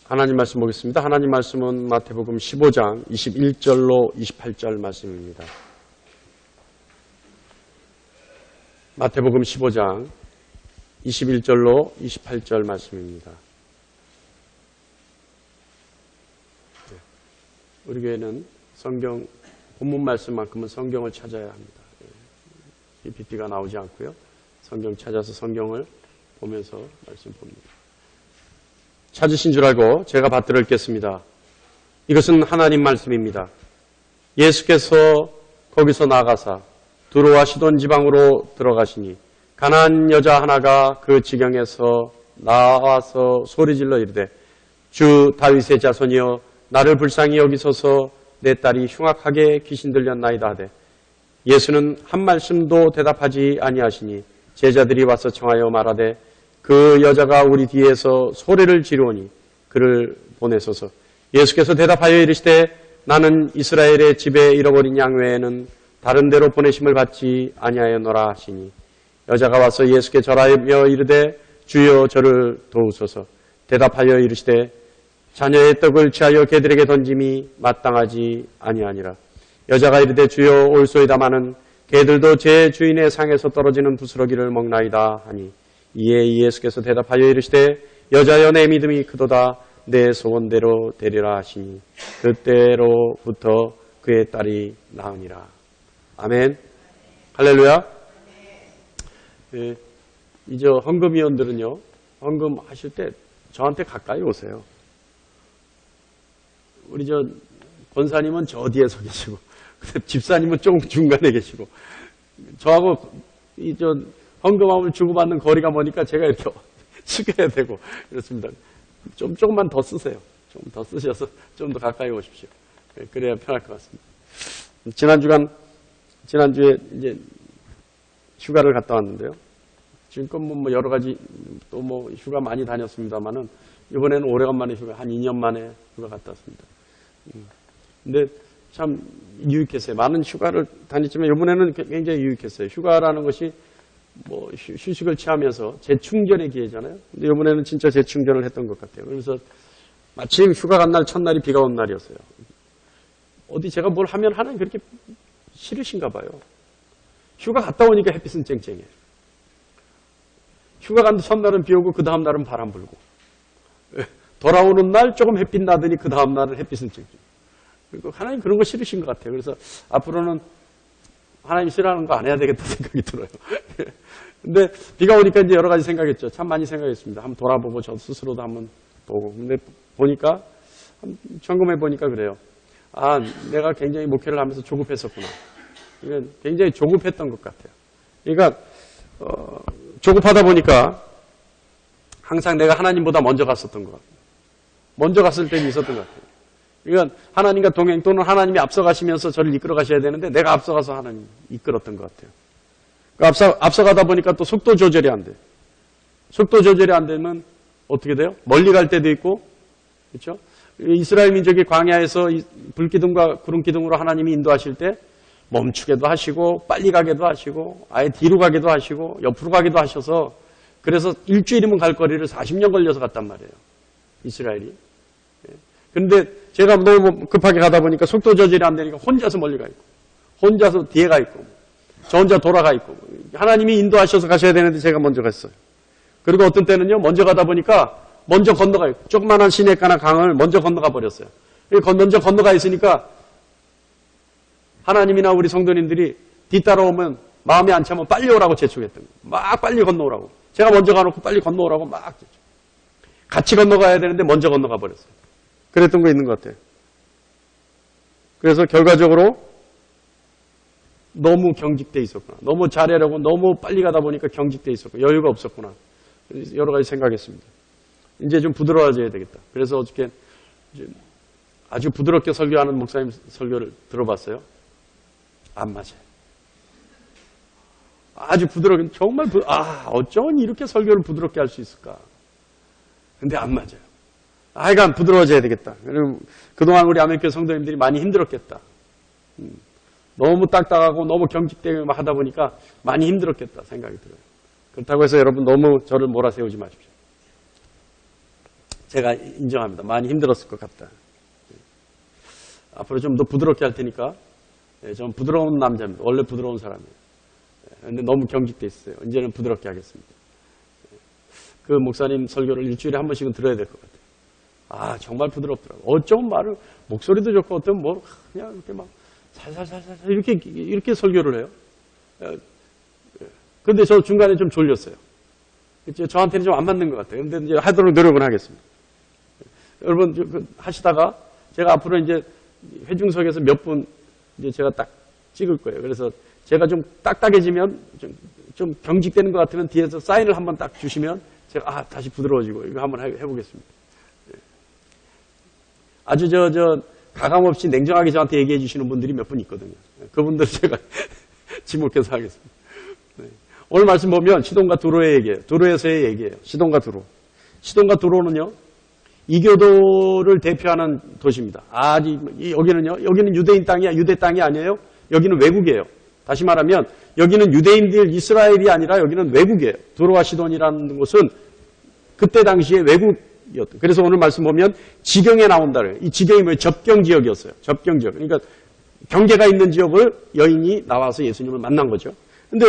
하나님 말씀 보겠습니다. 하나님 말씀은 마태복음 15장 21절로 28절 말씀입니다. 마태복음 15장 21절로 28절 말씀입니다. 우리 교회는 성경 본문 말씀만큼은 성경을 찾아야 합니다. PPT가 나오지 않고요. 성경 찾아서 성경을 보면서 말씀 봅니다. 찾으신 줄 알고 제가 받들어 읽겠습니다. 이것은 하나님 말씀입니다. 예수께서 거기서 나가사 두로와 시돈 지방으로 들어가시니 가나안 여자 하나가 그 지경에서 나와서 소리질러 이르되 주 다윗의 자손이여 나를 불쌍히 여기소서 내 딸이 흉악하게 귀신 들렸나이다 하되 예수는 한 말씀도 대답하지 아니하시니 제자들이 와서 청하여 말하되 그 여자가 우리 뒤에서 소리를 지르오니 그를 보내소서. 예수께서 대답하여 이르시되 나는 이스라엘의 집에 잃어버린 양 외에는 다른 데로 보내심을 받지 아니하였노라 하시니 여자가 와서 예수께 절하며 이르되 주여 저를 도우소서. 대답하여 이르시되 자녀의 떡을 취하여 개들에게 던짐이 마땅하지 아니하니라. 여자가 이르되 주여 올소이다마는 개들도 제 주인의 상에서 떨어지는 부스러기를 먹나이다 하니 이에 예수께서 대답하여 이르시되 여자여 내 믿음이 크도다 내 소원대로 되리라 하시니 그때로부터 그의 딸이 나으니라. 아멘. 할렐루야. 네, 이제 헌금위원들은요, 헌금 하실 때 저한테 가까이 오세요. 우리 저 권사님은 저 뒤에 서 계시고 집사님은 좀 중간에 계시고 저하고 이 저 헌금함을 주고받는 거리가 머니까 제가 이렇게 숙여야 되고 이렇습니다. 조금만 더 쓰세요. 좀 더 쓰셔서 좀 더 가까이 오십시오. 그래야 편할 것 같습니다. 지난주에 이제 휴가를 갔다 왔는데요. 지금껏 뭐 여러 가지 또 뭐 휴가 많이 다녔습니다만은 이번에는 오래간만에 휴가, 한 2년 만에 휴가 갔다 왔습니다. 근데 참 유익했어요. 많은 휴가를 다녔지만 이번에는 굉장히 유익했어요. 휴가라는 것이 뭐 휴식을 취하면서 재충전의 기회잖아요. 근데 이번에는 진짜 재충전을 했던 것 같아요. 그래서 마침 휴가 간 날 첫날이 비가 온 날이었어요. 어디 제가 뭘 하면 하나님 그렇게 싫으신가 봐요. 휴가 갔다 오니까 햇빛은 쨍쨍해요. 휴가 간 첫날은 비 오고 그 다음 날은 바람 불고 돌아오는 날 조금 햇빛 나더니 그 다음 날은 햇빛은 쨍쨍. 그리고 하나님 그런 거 싫으신 것 같아요. 그래서 앞으로는 하나님 싫어하는 거 안 해야 되겠다 생각이 들어요. 근데 비가 오니까 이제 여러 가지 생각했죠. 참 많이 생각했습니다. 한번 돌아보고 저 스스로도 한번 보고. 근데 보니까 점검해 보니까 그래요. 아, 내가 굉장히 목회를 하면서 조급했었구나. 이건 굉장히 조급했던 것 같아요. 그러니까 조급하다 보니까 항상 내가 하나님보다 먼저 갔었던 것 같아요. 먼저 갔을 때도 있었던 것 같아요. 그러니까 하나님과 동행 또는 하나님이 앞서가시면서 저를 이끌어 가셔야 되는데 내가 앞서가서 하나님 이끌었던 것 같아요. 그러니까 앞서가다 보니까 또 속도 조절이 안 돼요. 속도 조절이 안 되면 어떻게 돼요? 멀리 갈 때도 있고, 그렇죠? 이스라엘 민족이 광야에서 불기둥과 구름기둥으로 하나님이 인도하실 때 멈추게도 하시고 빨리 가게도 하시고 아예 뒤로 가게도 하시고 옆으로 가게도 하셔서 그래서 일주일이면 갈 거리를 40년 걸려서 갔단 말이에요. 이스라엘이. 그런데 제가 너무 급하게 가다 보니까 속도 조절이 안 되니까 혼자서 멀리 가 있고 혼자서 뒤에 가 있고 저 혼자 돌아가 있고 하나님이 인도하셔서 가셔야 되는데 제가 먼저 갔어요. 그리고 어떤 때는요. 먼저 가다 보니까 먼저 건너가 있고 조그마한 시내가나 강을 먼저 건너가 버렸어요. 먼저 건너가 있으니까 하나님이나 우리 성도님들이 뒤따라오면 마음에 안 차면 빨리 오라고 재촉했던 거예요. 막 빨리 건너오라고. 제가 먼저 가놓고 빨리 건너오라고 막 재촉. 같이 건너가야 되는데 먼저 건너가 버렸어요. 그랬던 거 있는 것 같아요. 그래서 결과적으로 너무 경직돼 있었구나. 너무 잘하려고 너무 빨리 가다 보니까 경직돼 있었고 여유가 없었구나. 여러 가지 생각했습니다. 이제 좀 부드러워져야 되겠다. 그래서 어저께 아주 부드럽게 설교하는 목사님 설교를 들어봤어요. 안 맞아요. 아주 부드럽게 정말 어쩌면 이렇게 설교를 부드럽게 할 수 있을까. 근데 안 맞아요. 하여간 부드러워져야 되겠다. 그동안 우리 아멘교회 성도님들이 많이 힘들었겠다. 너무 딱딱하고 너무 경직되고 하다 보니까 많이 힘들었겠다 생각이 들어요. 그렇다고 해서 여러분 너무 저를 몰아세우지 마십시오. 제가 인정합니다. 많이 힘들었을 것 같다. 앞으로 좀 더 부드럽게 할 테니까. 좀 부드러운 남자입니다. 원래 부드러운 사람이에요. 근데 너무 경직돼 있어요. 이제는 부드럽게 하겠습니다. 그 목사님 설교를 일주일에 한 번씩은 들어야 될 것 같아요. 아, 정말 부드럽더라고요. 어쩜 말을, 목소리도 좋고 어떤 뭐, 그냥 이렇게 막 살살살살 이렇게 설교를 해요. 근데 저 중간에 좀 졸렸어요. 저한테는 좀 안 맞는 것 같아요. 근데 이제 하도록 노력은 하겠습니다. 여러분, 하시다가 제가 앞으로 이제 회중석에서 몇 분 이제 제가 딱 찍을 거예요. 그래서 제가 좀 딱딱해지면 좀 경직되는 것 같으면 뒤에서 사인을 한번 딱 주시면 제가 다시 부드러워지고 이거 한번 해보겠습니다. 아주 가감 없이 냉정하게 저한테 얘기해 주시는 분들이 몇 분 있거든요. 그분들 제가 지목해서 하겠습니다. 네. 오늘 말씀 보면 시돈과 두로의 얘기예요. 두로에서의 얘기예요. 시돈과 두로. 시돈과 두로는요, 이교도를 대표하는 도시입니다. 여기는 유대인 땅이야, 유대 땅이 아니에요. 여기는 외국이에요. 다시 말하면 여기는 유대인들 이스라엘이 아니라 여기는 외국이에요. 두로와 시돈이라는 곳은 그때 당시에 외국이었던. 그래서 오늘 말씀 보면 지경에 나온다래요. 이 지경이 뭐예요? 접경 지역이었어요. 접경 지역. 그러니까 경계가 있는 지역을 여인이 나와서 예수님을 만난 거죠. 근데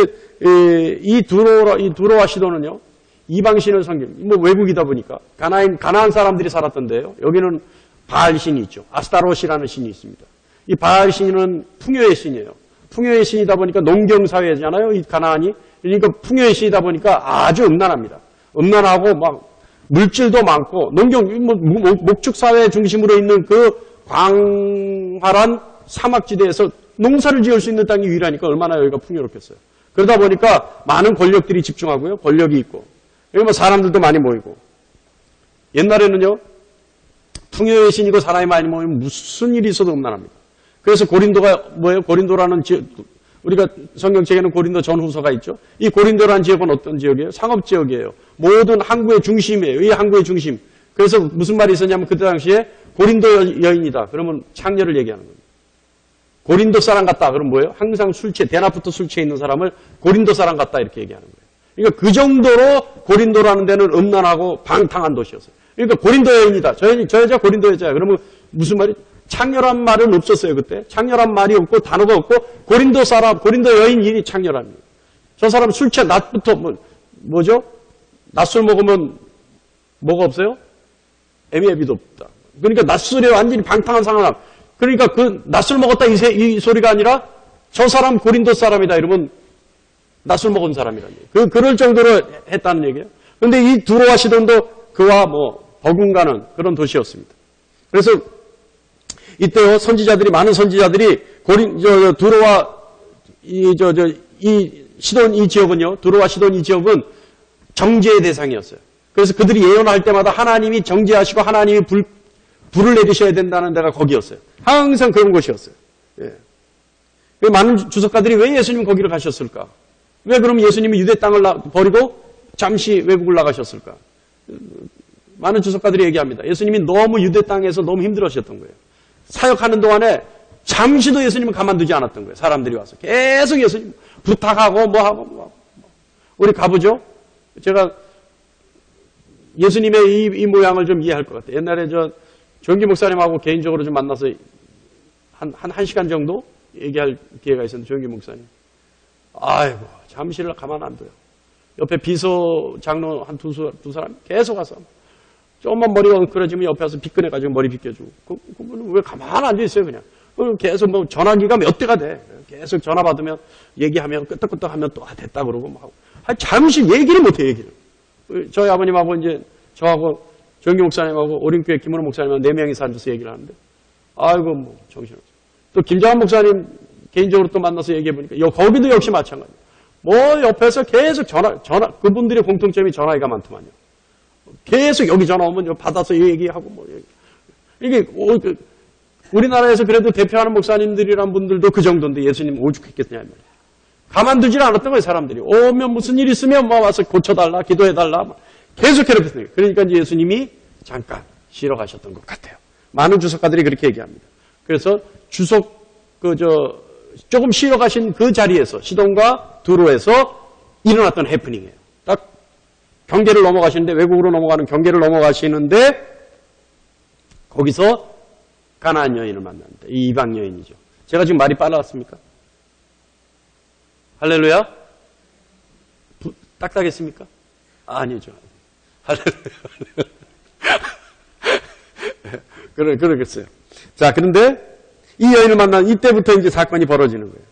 이 두로와 시돈은요, 이방신을 섬깁니다. 뭐 외국이다 보니까 가나안 사람들이 살았던데요. 여기는 바알 신이 있죠. 아스타롯이라는 신이 있습니다. 이 바알 신은 풍요의 신이에요. 풍요의 신이다 보니까 농경 사회잖아요. 이 가나안이. 그러니까 풍요의 신이다 보니까 아주 음란합니다. 음란하고 막 물질도 많고 농경 목축 사회 중심으로 있는 그 광활한 사막지대에서 농사를 지을 수 있는 땅이 유일하니까 얼마나 여기가 풍요롭겠어요. 그러다 보니까 많은 권력들이 집중하고요. 권력이 있고. 여기 뭐 사람들도 많이 모이고. 옛날에는요, 풍요의 신이고 사람이 많이 모이면 무슨 일이 있어도 음란합니다. 그래서 고린도가 뭐예요? 고린도라는 지역, 우리가 성경책에는 고린도 전후서가 있죠. 이 고린도라는 지역은 어떤 지역이에요? 상업지역이에요. 모든 항구의 중심이에요. 이 항구의 중심. 그래서 무슨 말이 있었냐면 그때 당시에 고린도 여인이다. 그러면 창녀를 얘기하는 거예요. 고린도 사람 같다. 그럼 뭐예요? 항상 대낮부터 술 취해 있는 사람을 고린도 사람 같다. 이렇게 얘기하는 거예요. 그러니까 그 정도로 고린도라는 데는 음란하고 방탕한 도시였어요. 그러니까 고린도 여인이다. 저 여자 고린도 여자야. 그러면 무슨 말이? 창녀란 말은 없었어요, 그때. 창녀란 말이 없고 단어가 없고 고린도 여인이 창녀랍니다. 저 사람 술 취해 낮부터 뭐죠? 낮술 먹으면 뭐가 없어요? 애미애비도 없다. 그러니까 낮술에 완전히 방탕한 상황. 그러니까 그 낮술 먹었다 이 소리가 아니라 저 사람 고린도 사람이다 이러면 낮술 먹은 사람이라는 얘기예요. 그럴 정도로 했다는 얘기예요. 그런데 이 두로와 시돈도 그와 버금가는 그런 도시였습니다. 그래서 이때요 많은 선지자들이 두로와 시돈 이 지역은요, 두로와 시돈 이 지역은 정죄의 대상이었어요. 그래서 그들이 예언할 때마다 하나님이 정죄하시고 하나님이 불을 내리셔야 된다는 데가 거기였어요. 항상 그런 곳이었어요. 예. 많은 주석가들이 왜 예수님 거기를 가셨을까? 왜 그럼 예수님이 유대 땅을 버리고 잠시 외국을 나가셨을까? 많은 주석가들이 얘기합니다. 예수님이 너무 유대 땅에서 너무 힘들으셨던 거예요. 사역하는 동안에 잠시도 예수님은 가만두지 않았던 거예요. 사람들이 와서 계속 예수님 부탁하고 뭐하고. 우리 가보죠? 제가 예수님의 이 모양을 좀 이해할 것 같아요. 옛날에 조영기 목사님하고 개인적으로 좀 만나서 한 시간 정도 얘기할 기회가 있었는데, 조영기 목사님. 아이고, 잠시를 가만 안 둬요. 옆에 비서 장로 두 사람 계속 와서 조금만 머리가 엉클어지면 옆에 와서 빗꺼내가지고 머리 빗겨주고. 그분은 왜 가만 앉아 있어요, 그냥. 계속 전화기가 몇 대가 돼. 계속 전화 받으면 얘기하면 끄떡끄떡 하면 또 됐다 그러고 막 하고. 잠시 얘기를 못 해, 얘기를. 저희 아버님하고 이제 저하고 정기 목사님하고 오림교회 김은호 목사님하고 4명이서 앉아서 얘기를 하는데, 아이고, 정신없어. 또 김장한 목사님 개인적으로 또 만나서 얘기해보니까, 거기도 역시 마찬가지예요. 옆에서 계속 그분들의 공통점이 전화기가 많더만요. 계속 여기 전화 오면 받아서 얘기하고 이게, 우리나라에서 그래도 대표하는 목사님들이란 분들도 그 정도인데 예수님 오죽했겠냐, 말이에요. 가만두질 않았던 거예요, 사람들이. 오면 무슨 일 있으면 와서 고쳐달라, 기도해달라. 계속 괴롭혔어요. 그러니까 이제 예수님이 잠깐 쉬러 가셨던 것 같아요. 많은 주석가들이 그렇게 얘기합니다. 그래서 조금 쉬러 가신 그 자리에서, 시돈과 두로에서 일어났던 해프닝이에요. 딱 경계를 넘어가시는데, 외국으로 넘어가는 경계를 넘어가시는데, 거기서 가나안 여인을 만납니다. 이 이방 여인이죠. 제가 지금 말이 빨랐습니까? 할렐루야? 딱딱했습니까? 아니죠. 할렐루야. 그러겠어요. 자, 그런데 이 여인을 만난 이때부터 이제 사건이 벌어지는 거예요.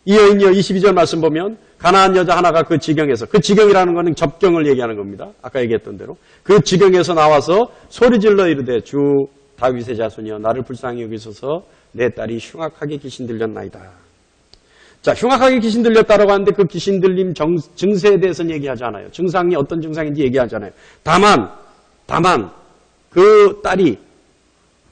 이 여인이요, 22절 말씀 보면 가나안 여자 하나가 그 지경에서, 그 지경이라는 것은 접경을 얘기하는 겁니다. 아까 얘기했던 대로. 그 지경에서 나와서 소리질러 이르되 주 다윗의 자손이여 나를 불쌍히 여기소서 내 딸이 흉악하게 귀신 들렸나이다. 자, 흉악하게 귀신 들렸다라고 하는데 그 귀신 들림 증세에 대해서는 얘기하지 않아요. 증상이 어떤 증상인지 얘기하지 않아요. 다만 그 딸이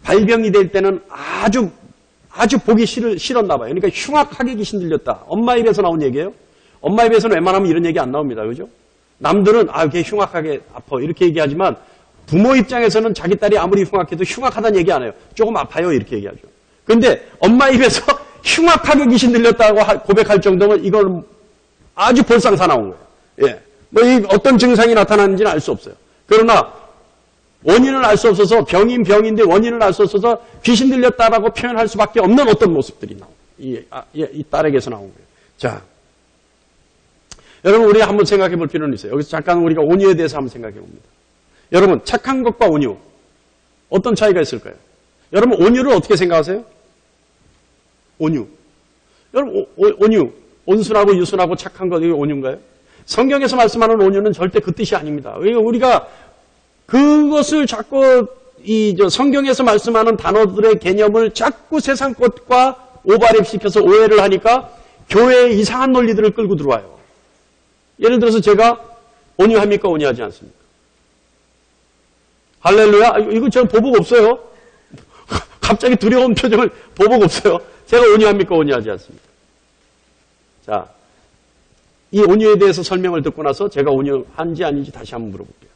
발병이 될 때는 아주 보기 싫었나 봐요. 그러니까 흉악하게 귀신 들렸다. 엄마 입에서 나온 얘기예요. 엄마 입에서는 웬만하면 이런 얘기 안 나옵니다. 그죠? 남들은 걔 흉악하게 아파 이렇게 얘기하지만 부모 입장에서는 자기 딸이 아무리 흉악해도 흉악하다는 얘기 안 해요. 조금 아파요 이렇게 얘기하죠. 그런데 엄마 입에서 흉악하게 귀신 들렸다고 고백할 정도면 이건 아주 볼상사나운 거예요. 예. 어떤 증상이 나타나는지는 알 수 없어요. 그러나 원인을 알 수 없어서 병인데 원인을 알 수 없어서 귀신 들렸다라고 표현할 수밖에 없는 어떤 모습들이 나옵니다. 이 딸에게서 나온 거예요. 자, 여러분 우리 한번 생각해 볼 필요는 있어요. 여기서 잠깐 우리가 온유에 대해서 한번 생각해 봅니다. 여러분 착한 것과 온유 어떤 차이가 있을까요? 여러분 온유를 어떻게 생각하세요? 온유. 여러분 온유, 온순하고 유순하고 착한 것 이게 온유인가요? 성경에서 말씀하는 온유는 절대 그 뜻이 아닙니다. 우리가 그것을 자꾸 성경에서 말씀하는 단어들의 개념을 자꾸 세상 것과 오버랩시켜서 오해를 하니까 교회에 이상한 논리들을 끌고 들어와요. 예를 들어서 제가 온유합니까? 온유하지 않습니까? 할렐루야? 이거 저는 보복 없어요. 갑자기 두려운 표정을 보복 없어요. 제가 온유합니까? 온유하지 않습니까? 자, 이 온유에 대해서 설명을 듣고 나서 제가 온유한지 아닌지 다시 한번 물어볼게요.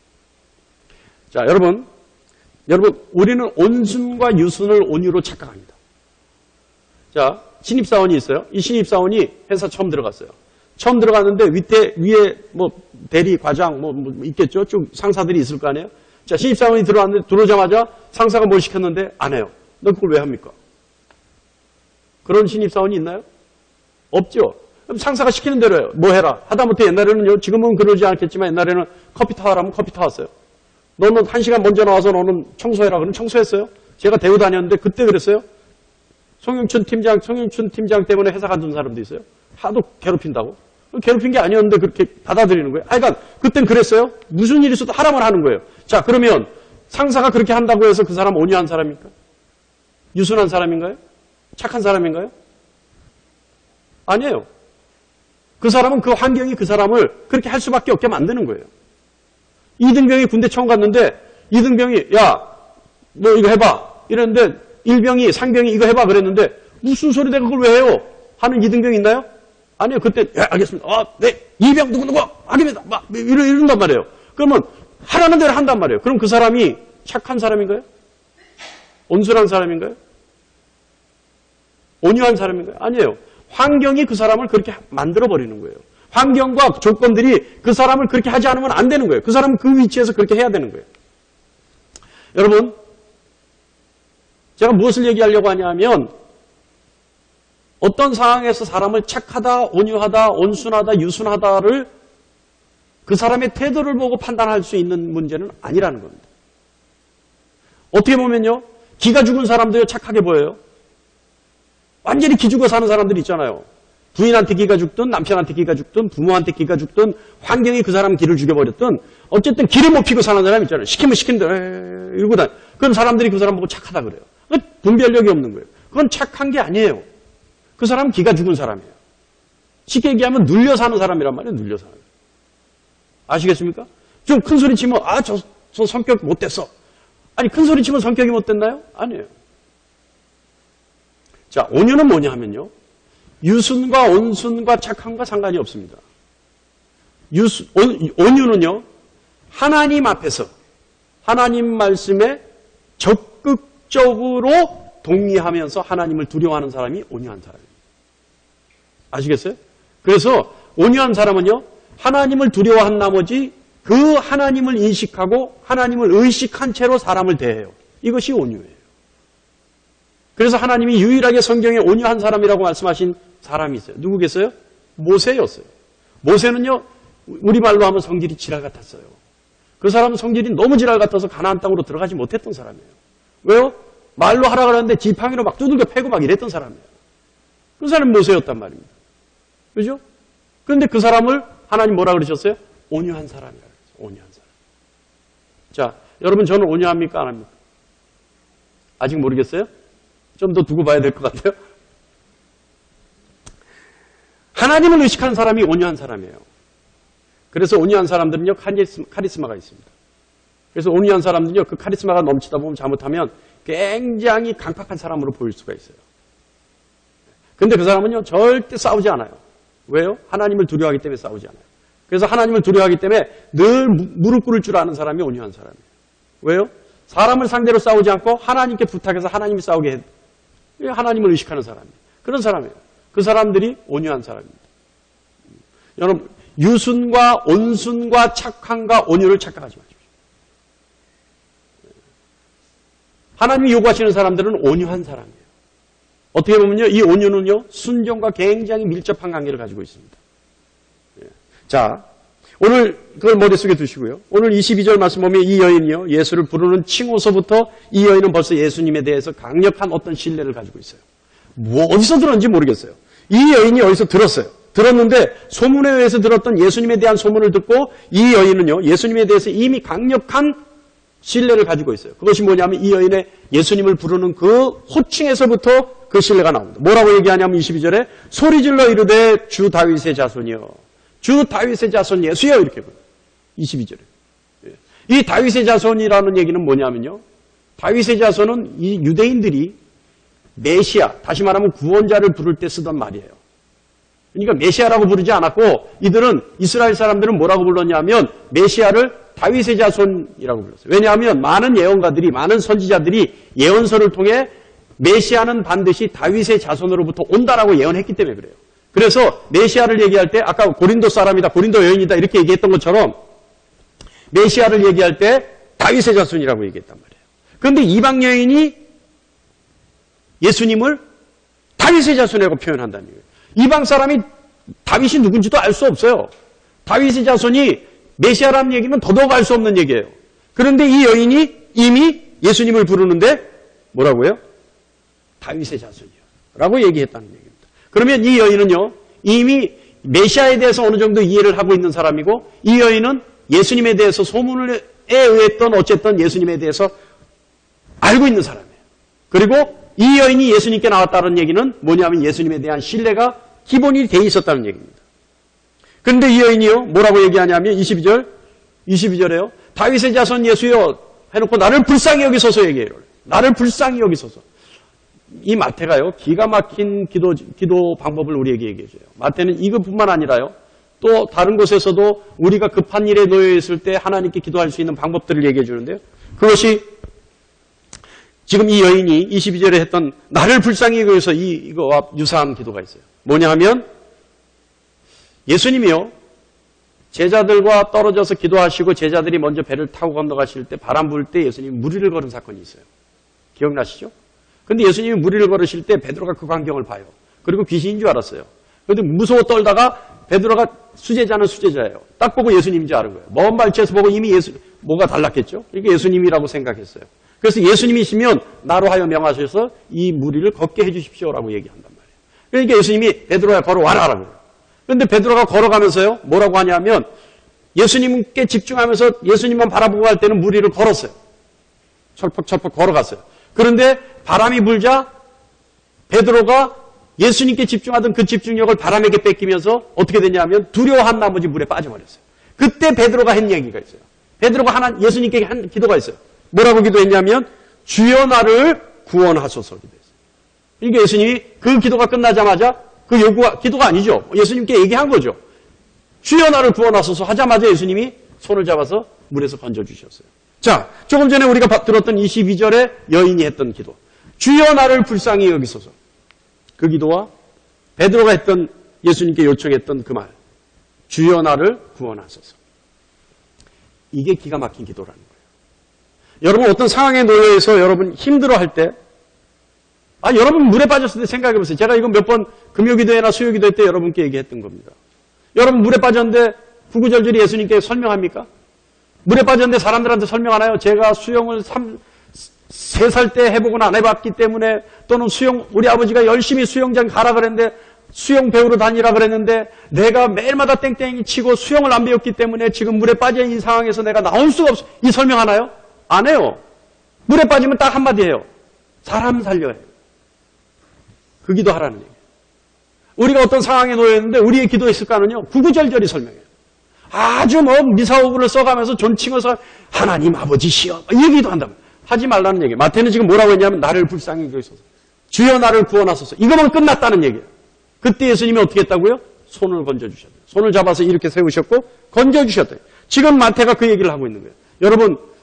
자, 여러분, 우리는 온순과 유순을 온유로 착각합니다. 자, 신입사원이 있어요. 이 신입사원이 회사 처음 들어갔어요. 처음 들어갔는데 위에 대리, 과장 있겠죠? 쭉 상사들이 있을 거 아니에요? 자, 신입사원이 들어오자마자 상사가 뭘 시켰는데 안 해요. 너 그걸 왜 합니까? 그런 신입사원이 있나요? 없죠. 그럼 상사가 시키는 대로 해요. 뭐 해라. 하다못해 옛날에는요, 지금은 그러지 않겠지만 옛날에는 커피 타라면 커피 타왔어요. 너는 1시간 먼저 나와서 너는 청소해라. 그럼 청소했어요. 제가 대우 다녔는데 그때 그랬어요. 송영춘 팀장 때문에 회사 간둔 사람도 있어요. 하도 괴롭힌다고. 괴롭힌 게 아니었는데 그렇게 받아들이는 거예요. 그러니까 그땐 그랬어요. 무슨 일이 있어도 하라면 하는 거예요. 자, 그러면 상사가 그렇게 한다고 해서 그 사람 온유한 사람입니까? 유순한 사람인가요? 착한 사람인가요? 아니에요. 그 사람은 그 환경이 그 사람을 그렇게 할 수밖에 없게 만드는 거예요. 이등병이 군대 처음 갔는데 이등병이 야, 너 이거 해봐. 이랬는데 일병이 상병이 이거 해봐 그랬는데 무슨 소리 내가 그걸 왜 해요? 하는 이등병이 있나요? 아니요. 그때 알겠습니다. 네. 이병 누구 하겠습니다. 막 이런단 말이에요. 그러면 하라는 대로 한단 말이에요. 그럼 그 사람이 착한 사람인가요? 온순한 사람인가요? 온유한 사람인가요? 아니에요. 환경이 그 사람을 그렇게 만들어버리는 거예요. 환경과 조건들이 그 사람을 그렇게 하지 않으면 안 되는 거예요. 그 사람은 그 위치에서 그렇게 해야 되는 거예요. 여러분, 제가 무엇을 얘기하려고 하냐면 어떤 상황에서 사람을 착하다, 온유하다, 온순하다, 유순하다를 그 사람의 태도를 보고 판단할 수 있는 문제는 아니라는 겁니다. 어떻게 보면요, 기가 죽은 사람도요 착하게 보여요. 완전히 기죽어 사는 사람들이 있잖아요. 부인한테 기가 죽든 남편한테 기가 죽든 부모한테 기가 죽든 환경이 그 사람 기를 죽여버렸든 어쨌든 기를 못 피고 사는 사람이 있잖아요. 시키면 시킨 대로 이러고 다녀. 그럼 사람들이 그 사람 보고 착하다 그래요. 분별력이 없는 거예요. 그건 착한 게 아니에요. 그 사람은 기가 죽은 사람이에요. 쉽게 얘기하면 눌려 사는 사람이란 말이에요. 눌려 사는. 아시겠습니까? 좀 큰 소리 치면 저 성격 못됐어. 아니 큰 소리 치면 성격이 못됐나요? 아니에요. 자, 온유는 뭐냐 하면요. 유순과 온순과 착함과 상관이 없습니다. 온유는요. 하나님 앞에서 하나님 말씀에 적극적으로 동의하면서 하나님을 두려워하는 사람이 온유한 사람입니다. 아시겠어요? 그래서 온유한 사람은요. 하나님을 두려워한 나머지 그 하나님을 인식하고 하나님을 의식한 채로 사람을 대해요. 이것이 온유예요. 그래서 하나님이 유일하게 성경에 온유한 사람이라고 말씀하신 사람이 있어요. 누구겠어요? 모세였어요. 모세는요, 우리말로 하면 성질이 지랄 같았어요. 그 사람은 성질이 너무 지랄 같아서 가나안 땅으로 들어가지 못했던 사람이에요. 왜요? 말로 하라 그러는데 지팡이로 막 두들겨 패고 막 이랬던 사람이에요. 그 사람이 모세였단 말입니다. 그죠? 그런데 그 사람을 하나님 뭐라 그러셨어요? 온유한 사람이라고 그랬어요. 온유한 사람. 자, 여러분 저는 온유합니까? 안 합니까? 아직 모르겠어요? 좀 더 두고 봐야 될 것 같아요. 하나님을 의식하는 사람이 온유한 사람이에요. 그래서 온유한 사람들은요, 카리스마가 있습니다. 그래서 온유한 사람들은요, 그 카리스마가 넘치다 보면 잘못하면 굉장히 강팍한 사람으로 보일 수가 있어요. 근데 그 사람은요, 절대 싸우지 않아요. 왜요? 하나님을 두려워하기 때문에 싸우지 않아요. 그래서 하나님을 두려워하기 때문에 늘 무릎 꿇을 줄 아는 사람이 온유한 사람이에요. 왜요? 사람을 상대로 싸우지 않고 하나님께 부탁해서 하나님이 싸우게 해. 하나님을 의식하는 사람이에요. 그런 사람이에요. 그 사람들이 온유한 사람입니다. 여러분, 유순과 온순과 착함과 온유를 착각하지 마십시오. 하나님이 요구하시는 사람들은 온유한 사람이에요. 어떻게 보면요, 이 온유는요, 순종과 굉장히 밀접한 관계를 가지고 있습니다. 자, 오늘 그걸 머릿속에 두시고요. 오늘 22절 말씀 보면 이 여인이요, 예수를 부르는 칭호서부터 이 여인은 벌써 예수님에 대해서 강력한 어떤 신뢰를 가지고 있어요. 어디서 들었는지 모르겠어요. 이 여인이 어디서 들었어요. 들었는데 소문에 의해서 들었던 예수님에 대한 소문을 듣고 이 여인은요, 예수님에 대해서 이미 강력한 신뢰를 가지고 있어요. 그것이 뭐냐면 이 여인의 예수님을 부르는 그 호칭에서부터 그 신뢰가 나옵니다. 뭐라고 얘기하냐면 22절에 소리질러 이르되 주 다윗의 자손이여, 주 다윗의 자손 예수여, 이렇게 보여요. 22절에. 이 다윗의 자손이라는 얘기는 뭐냐면요, 다윗의 자손은 이 유대인들이 메시아, 다시 말하면 구원자를 부를 때 쓰던 말이에요. 그러니까 메시아라고 부르지 않았고 이들은, 이스라엘 사람들은 뭐라고 불렀냐면 메시아를 다윗의 자손이라고 불렀어요. 왜냐하면 많은 예언가들이, 많은 선지자들이 예언서를 통해 메시아는 반드시 다윗의 자손으로부터 온다라고 예언했기 때문에 그래요. 그래서 메시아를 얘기할 때 아까 고린도 사람이다, 고린도 여인이다 이렇게 얘기했던 것처럼 메시아를 얘기할 때 다윗의 자손이라고 얘기했단 말이에요. 그런데 이방 여인이 예수님을 다윗의 자손이라고 표현한다는 거예요. 이방 사람이 다윗이 누군지도 알 수 없어요. 다윗의 자손이 메시아라는 얘기는 더더욱 알 수 없는 얘기예요. 그런데 이 여인이 이미 예수님을 부르는데 뭐라고요? 다윗의 자손이요 라고 얘기했다는 얘기입니다. 그러면 이 여인은요, 이미 메시아에 대해서 어느 정도 이해를 하고 있는 사람이고, 이 여인은 예수님에 대해서 소문에 의했던 어쨌든 예수님에 대해서 알고 있는 사람이에요. 그리고 이 여인이 예수님께 나왔다는 얘기는 뭐냐면 예수님에 대한 신뢰가 기본이 돼 있었다는 얘기입니다. 그런데 이 여인이요, 뭐라고 얘기하냐면 22절에요. 다윗의 자손 예수여 해놓고 나를 불쌍히 여기소서 얘기해요. 나를 불쌍히 여기소서. 이 마태가요, 기가 막힌 기도 방법을 우리에게 얘기해줘요. 마태는 이것뿐만 아니라요, 또 다른 곳에서도 우리가 급한 일에 놓여 있을 때 하나님께 기도할 수 있는 방법들을 얘기해 주는데요. 그것이 지금 이 여인이 22절에 했던 나를 불쌍히 여기서 이거와 유사한 기도가 있어요. 뭐냐 하면 예수님이요, 제자들과 떨어져서 기도하시고 제자들이 먼저 배를 타고 건너가실 때 바람 불 때 예수님이 무리를 걸은 사건이 있어요. 기억나시죠? 근데 예수님이 무리를 걸으실 때 베드로가 그 광경을 봐요. 그리고 귀신인 줄 알았어요. 그런데 무서워 떨다가 베드로가 수제자는 수제자예요. 딱 보고 예수님인 줄 아는 거예요. 먼 발치에서 보고 이미 뭐가 달랐겠죠? 이게 예수님이라고 생각했어요. 그래서 예수님이시면 나로 하여 명하셔서 이 무리를 걷게 해주십시오라고 얘기한단 말이에요. 그러니까 예수님이 베드로야 걸어와라라고 그래요. 그런데 베드로가 걸어가면서요, 뭐라고 하냐면 예수님께 집중하면서 예수님만 바라보고 갈 때는 무리를 걸었어요. 철퍽철퍽 걸어갔어요. 그런데 바람이 불자 베드로가 예수님께 집중하던 그 집중력을 바람에게 뺏기면서 어떻게 됐냐면 두려워한 나머지 물에 빠져버렸어요. 그때 베드로가 한 얘기가 있어요. 베드로가 예수님께 한 기도가 있어요. 뭐라고 기도했냐면 주여 나를 구원하소서 기도했어요. 이게 예수님이 그 기도가 끝나자마자 그 기도가 아니죠. 예수님께 얘기한 거죠. 주여 나를 구원하소서 하자마자 예수님이 손을 잡아서 물에서 건져주셨어요. 자, 조금 전에 우리가 들었던 22절에 여인이 했던 기도. 주여 나를 불쌍히 여기소서. 그 기도와 베드로가 했던 예수님께 요청했던 그 말. 주여 나를 구원하소서. 이게 기가 막힌 기도라는 거예요. 여러분 어떤 상황에 놓여서 여러분 힘들어할 때, 여러분 물에 빠졌을 때 생각해 보세요. 제가 이거 몇 번 금요기도회나 수요기도회 때 여러분께 얘기했던 겁니다. 여러분 물에 빠졌는데 구구절절히 예수님께 설명합니까? 물에 빠졌는데 사람들한테 설명하나요? 제가 수영을 3살 때 해보거나 안 해봤기 때문에, 또는 우리 아버지가 열심히 수영장 가라 그랬는데 수영 배우러 다니라 그랬는데 내가 매일마다 땡땡이 치고 수영을 안 배웠기 때문에 지금 물에 빠져 이 상황에서 내가 나올 수가 없어. 이 설명하나요? 안 해요. 물에 빠지면 딱 한마디 해요. 사람 살려야 해요. 그 기도하라는 얘기예요. 우리가 어떤 상황에 놓여있는데 우리의 기도의 습관은요, 구구절절히 설명해요. 아주 미사오구를 써가면서 존칭어서 하나님 아버지시여 이 얘기도 한다면 하지 말라는 얘기예요. 마태는 지금 뭐라고 했냐면 나를 불쌍히 여기소서, 주여 나를 구원하소서, 이거면 끝났다는 얘기예요. 그때 예수님이 어떻게 했다고요? 손을 건져주셨어요. 손을 잡아서 이렇게 세우셨고 건져주셨대요. 지금 마태가 그 얘기를 하고 있는 거예요.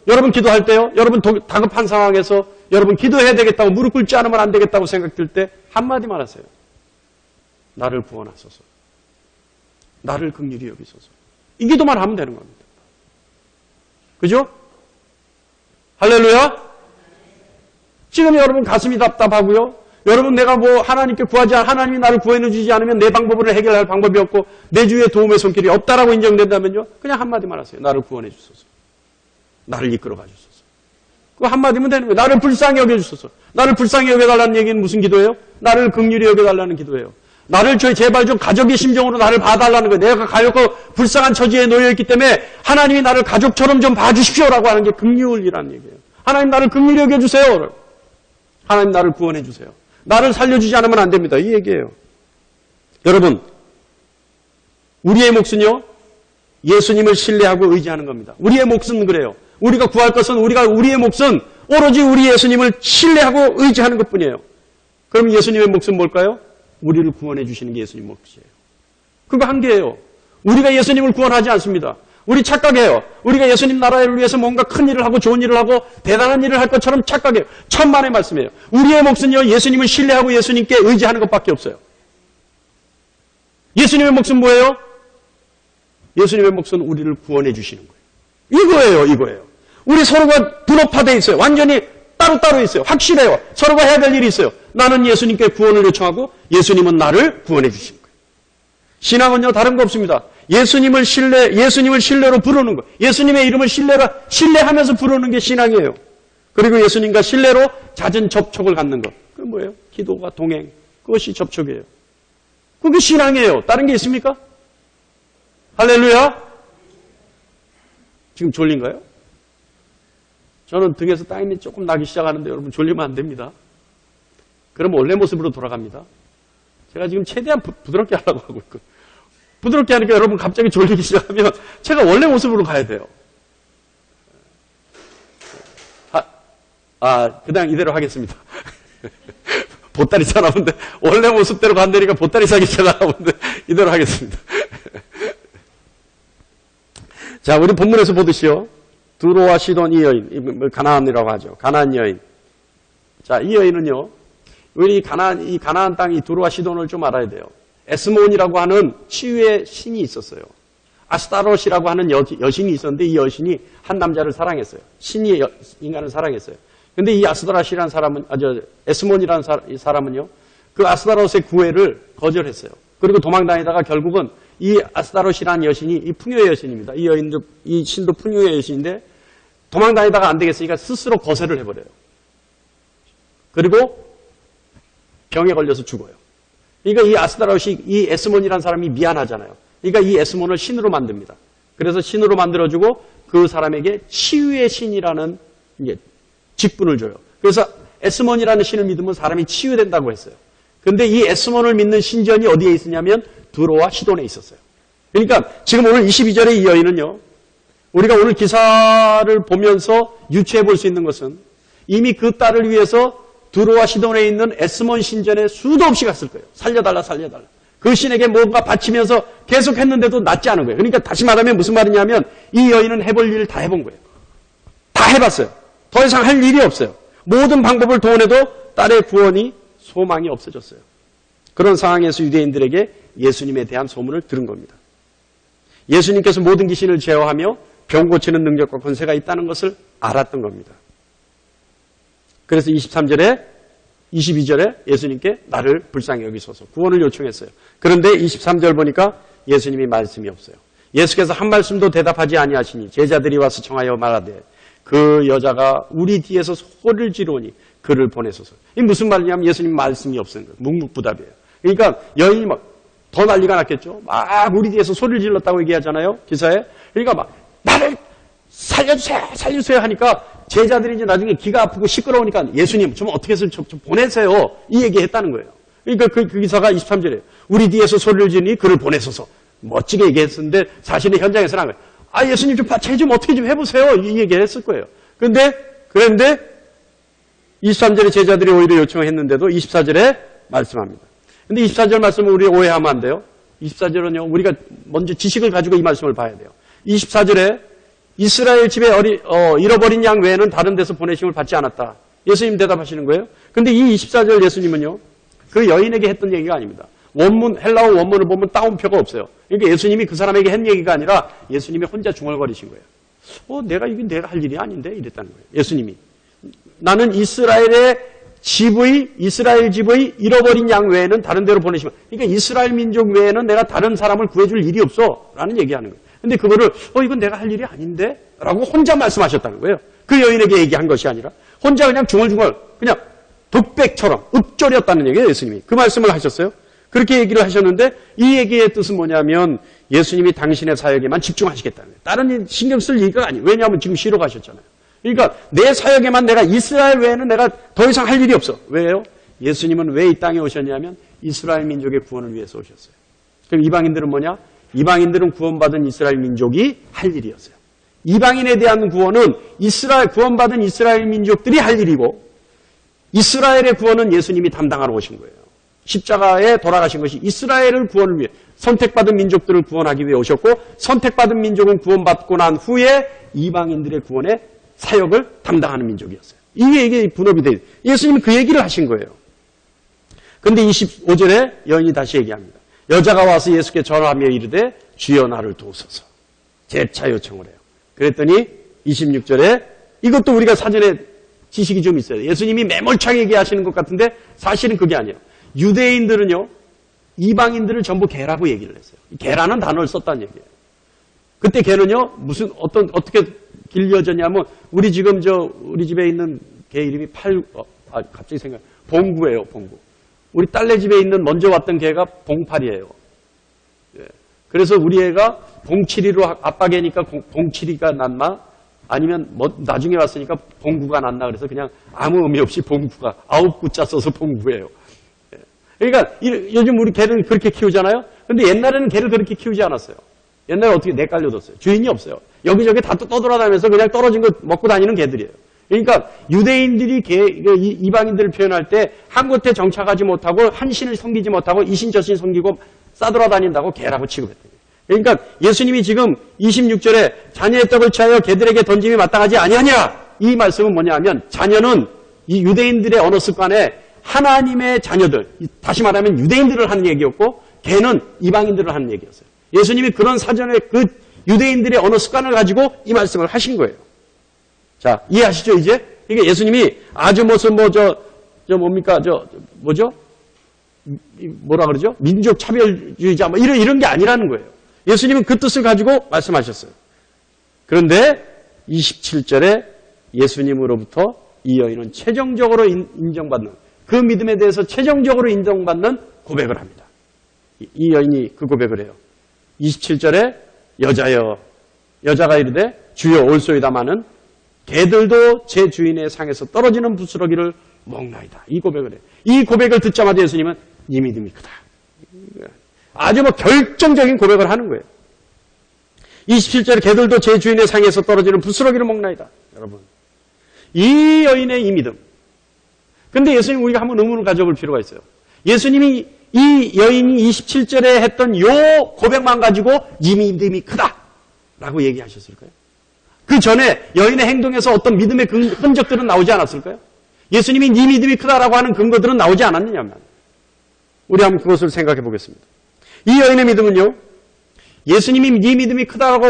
여러분 기도할 때요, 여러분 다급한 상황에서 여러분 기도해야 되겠다고 무릎 꿇지 않으면 안 되겠다고 생각될 때 한마디만 하세요. 나를 구원하소서, 나를 긍휼히 여기소서. 이 기도만 하면 되는 겁니다. 그죠? 할렐루야? 지금 여러분 가슴이 답답하고요, 여러분 내가 하나님께 하나님이 나를 구원해 주지 않으면 내 방법으로 해결할 방법이 없고 내 주위에 도움의 손길이 없다라고 인정된다면요, 그냥 한마디만 하세요. 나를 구원해 주소서, 나를 이끌어 가주소서. 그거 한마디면 되는 거예요. 나를 불쌍히 여겨주소서. 나를 불쌍히 여겨달라는 얘기는 무슨 기도예요? 나를 긍휼히 여겨달라는 기도예요. 나를 제발 좀 가족의 심정으로 나를 봐달라는 거예요. 내가 가렵고 불쌍한 처지에 놓여있기 때문에 하나님이 나를 가족처럼 좀 봐주십시오라고 하는 게 긍휼이라는 얘기예요. 하나님 나를 긍휼히 여겨주세요. 하나님 나를 구원해 주세요. 나를 살려주지 않으면 안 됩니다. 이 얘기예요. 여러분, 우리의 몫은요, 예수님을 신뢰하고 의지하는 겁니다. 우리의 몫은 그래요. 우리가 구할 것은 우리의 몫은 오로지 우리 예수님을 신뢰하고 의지하는 것뿐이에요. 그럼 예수님의 몫은 뭘까요? 우리를 구원해 주시는 게 예수님 몫이에요. 그거 한계예요. 우리가 예수님을 구원하지 않습니다. 우리 착각해요. 우리가 예수님 나라를 위해서 뭔가 큰 일을 하고 좋은 일을 하고 대단한 일을 할 것처럼 착각해요. 천만의 말씀이에요. 우리의 몫은요, 예수님을 신뢰하고 예수님께 의지하는 것밖에 없어요. 예수님의 몫은 뭐예요? 예수님의 몫은 우리를 구원해 주시는 거예요. 이거예요. 우리 서로가 분업화되어 있어요. 완전히 따로따로 있어요. 확실해요. 서로가 해야 될 일이 있어요. 나는 예수님께 구원을 요청하고 예수님은 나를 구원해 주시는 거예요. 신앙은요, 다른 거 없습니다. 예수님을 신뢰로 부르는 거. 예수님의 이름을 신뢰하면서 부르는 게 신앙이에요. 그리고 예수님과 신뢰로 잦은 접촉을 갖는 것. 그게 뭐예요? 기도가 동행. 그것이 접촉이에요. 그게 신앙이에요. 다른 게 있습니까? 할렐루야? 지금 졸린가요? 저는 등에서 땀이 조금 나기 시작하는데 여러분 졸리면 안 됩니다. 그러면 원래 모습으로 돌아갑니다. 제가 지금 최대한 부드럽게 하려고 하고 있거든요. 부드럽게 하니까 여러분 갑자기 졸리기 시작하면 제가 원래 모습으로 가야 돼요. 그냥 이대로 하겠습니다. 보따리 사나본데 원래 모습대로 간다니까 보따리 사기 시작하는데 이대로 하겠습니다. 자, 우리 본문에서 보듯이요, 두로와 시돈 이 여인, 가나안이라고 하죠. 가나안 여인. 자, 이 여인은요, 우리 가나안 땅이 두로와 시돈을 좀 알아야 돼요. 에스몬이라고 하는 치유의 신이 있었어요. 아스타롯이라고 하는 여신이 있었는데 이 여신이 한 남자를 사랑했어요. 신이 인간을 사랑했어요. 근데 이 아스타롯이라는 사람은, 에스몬이라는 사람은요, 그 아스타롯의 구애를 거절했어요. 그리고 도망다니다가 결국은 이 아스타롯이라는 여신이 이 풍요의 여신입니다. 이 여인도, 이 신도 풍요의 여신인데 도망다니다가 안 되겠으니까 스스로 거세를 해버려요. 그리고 병에 걸려서 죽어요. 그러니까 이 아스타롯이, 이 에스몬이라는 사람이 미안하잖아요. 그러니까 이 에스몬을 신으로 만듭니다. 그래서 신으로 만들어주고 그 사람에게 치유의 신이라는 직분을 줘요. 그래서 에스몬이라는 신을 믿으면 사람이 치유된다고 했어요. 근데 이 에스몬을 믿는 신전이 어디에 있었냐면 두로와 시돈에 있었어요. 그러니까 지금 오늘 22절의 이 여인은요, 우리가 오늘 기사를 보면서 유추해 볼 수 있는 것은 이미 그 딸을 위해서 두로와 시돈에 있는 에스몬 신전에 수도 없이 갔을 거예요. 살려달라. 그 신에게 뭔가 바치면서 계속 했는데도 낫지 않은 거예요. 그러니까 다시 말하면 무슨 말이냐면 이 여인은 해볼 일을 다 해본 거예요. 다 해봤어요. 더 이상 할 일이 없어요. 모든 방법을 동원해도 딸의 구원이 소망이 없어졌어요. 그런 상황에서 유대인들에게 예수님에 대한 소문을 들은 겁니다. 예수님께서 모든 귀신을 제어하며 병 고치는 능력과 권세가 있다는 것을 알았던 겁니다. 그래서 23절에 22절에 예수님께 나를 불쌍히 여기소서 구원을 요청했어요. 그런데 23절 보니까 예수님이 말씀이 없어요. 예수께서 한 말씀도 대답하지 아니하시니 제자들이 와서 청하여 말하되 그 여자가 우리 뒤에서 소리를 지르니 그를 보내소서. 이게 무슨 말이냐면 예수님 말씀이 없는 거예요. 묵묵부답이에요. 그러니까 여인이 막 더 난리가 났겠죠. 막 우리 뒤에서 소리를 질렀다고 얘기하잖아요. 기사에. 그러니까 막 나를 살려주세요. 살려주세요 하니까 제자들이 이제 나중에 기가 아프고 시끄러우니까 예수님 좀 어떻게 해서 좀 보내세요. 이 얘기했다는 거예요. 그러니까 그 기사가 23절에 우리 뒤에서 소리를 지르니 그를 보내소서. 멋지게 얘기했었는데 사실은 현장에서는 한 거예요. 예수님 좀 어떻게 좀 해보세요. 이 얘기를 했을 거예요. 그런데 23절에 제자들이 오히려 요청했는데도 24절에 말씀합니다. 근데 24절 말씀은 우리 오해하면 안 돼요. 24절은요, 우리가 먼저 지식을 가지고 이 말씀을 봐야 돼요. 24절에 이스라엘 집에 잃어버린 양 외에는 다른 데서 보내심을 받지 않았다. 예수님 대답하시는 거예요. 근데 이 24절 예수님은요, 그 여인에게 했던 얘기가 아닙니다. 헬라어 원문을 보면 따옴표가 없어요. 그러니까 예수님이 그 사람에게 한 얘기가 아니라 예수님이 혼자 중얼거리신 거예요. 내가 할 일이 아닌데? 이랬다는 거예요. 예수님이. 나는 이스라엘 집의 잃어버린 양 외에는 다른 데로 보내시면, 그러니까 이스라엘 민족 외에는 내가 다른 사람을 구해줄 일이 없어. 라는 얘기하는 거예요. 근데 그거를, 이건 내가 할 일이 아닌데? 라고 혼자 말씀하셨다는 거예요. 그 여인에게 얘기한 것이 아니라, 혼자 그냥 중얼중얼, 그냥 독백처럼 읊조렸다는 얘기예요, 예수님이. 그 말씀을 하셨어요. 그렇게 얘기를 하셨는데, 이 얘기의 뜻은 뭐냐면, 예수님이 당신의 사역에만 집중하시겠다는 거예요. 다른 신경 쓸 얘기가 아니에요. 왜냐하면 지금 쉬러 가셨잖아요. 그러니까 내 사역에만 내가 이스라엘 외에는 내가 더 이상 할 일이 없어. 왜요? 예수님은 왜 이 땅에 오셨냐면 이스라엘 민족의 구원을 위해서 오셨어요. 그럼 이방인들은 뭐냐? 이방인들은 구원받은 이스라엘 민족이 할 일이었어요. 이방인에 대한 구원은 구원받은 이스라엘 민족들이 할 일이고 이스라엘의 구원은 예수님이 담당하러 오신 거예요. 십자가에 돌아가신 것이 이스라엘을 구원을 위해 선택받은 민족들을 구원하기 위해 오셨고 선택받은 민족은 구원받고 난 후에 이방인들의 구원에 사역을 담당하는 민족이었어요. 이게 분업이 돼요. 예수님이 그 얘기를 하신 거예요. 그런데 25절에 여인이 다시 얘기합니다. 여자가 와서 예수께 절하며 이르되 주여 나를 도우소서. 재차 요청을 해요. 그랬더니 26절에 이것도 우리가 사전에 지식이 좀 있어요. 예수님이 매몰차게 얘기하시는 것 같은데 사실은 그게 아니에요. 유대인들은요. 이방인들을 전부 개라고 얘기를 했어요. 개라는 단어를 썼다는 얘기예요. 그때 개는요. 어떻게 길려졌냐면 우리 집에 있는 개 이름이 갑자기 봉구예요, 봉구. 우리 딸네 집에 있는 먼저 왔던 개가 봉팔이에요. 예. 그래서 우리 애가 봉칠이로 아빠 개니까 봉칠이가 낫나? 아니면 나중에 왔으니까 봉구가 낫나? 그래서 그냥 아무 의미 없이 봉구가 9구자 써서 봉구예요. 예. 그러니까 요즘 우리 개는 그렇게 키우잖아요. 근데 옛날에는 개를 그렇게 키우지 않았어요. 옛날에 어떻게 내깔려뒀어요. 주인이 없어요. 여기저기 다 떠돌아다니면서 그냥 떨어진 거 먹고 다니는 개들이에요. 그러니까 유대인들이 이방인들을 표현할 때 한 곳에 정착하지 못하고 한 신을 섬기지 못하고 이신 저신 섬기고 싸돌아다닌다고 개라고 취급했대요. 그러니까 예수님이 지금 26절에 자녀의 떡을 취하여 개들에게 던짐이 마땅하지 아니하냐 이 말씀은 뭐냐면 자녀는 이 유대인들의 언어 습관에 하나님의 자녀들 다시 말하면 유대인들을 하는 얘기였고 개는 이방인들을 하는 얘기였어요. 예수님이 그런 사전에 그 유대인들의 언어 습관을 가지고 이 말씀을 하신 거예요. 자, 이해하시죠, 이제? 이게 예수님이 아주 뭐라 그러죠? 민족 차별주의자, 이런 게 아니라는 거예요. 예수님은 그 뜻을 가지고 말씀하셨어요. 그런데 27절에 예수님으로부터 이 여인은 최종적으로 인정받는, 그 믿음에 대해서 최종적으로 인정받는 고백을 합니다. 이 여인이 그 고백을 해요. 27절에 여자가 이르되 주여 올소이다마는 개들도 제 주인의 상에서 떨어지는 부스러기를 먹나이다. 이 고백을 해요. 이 고백을 듣자마자 예수님은 네 믿음이 크다. 아주 결정적인 고백을 하는 거예요. 27절에 개들도 제 주인의 상에서 떨어지는 부스러기를 먹나이다. 여러분, 이 여인의 이 믿음. 근데 예수님 우리가 한번 의문을 가져볼 필요가 있어요. 예수님이 이 여인이 27절에 했던 요 고백만 가지고 이 믿음이 크다 라고 얘기하셨을까요? 그 전에 여인의 행동에서 어떤 믿음의 흔적들은 나오지 않았을까요? 예수님이 네 믿음이 크다라고 하는 근거들은 나오지 않았느냐면 우리 한번 그것을 생각해 보겠습니다. 이 여인의 믿음은요, 예수님이 네 믿음이 크다라고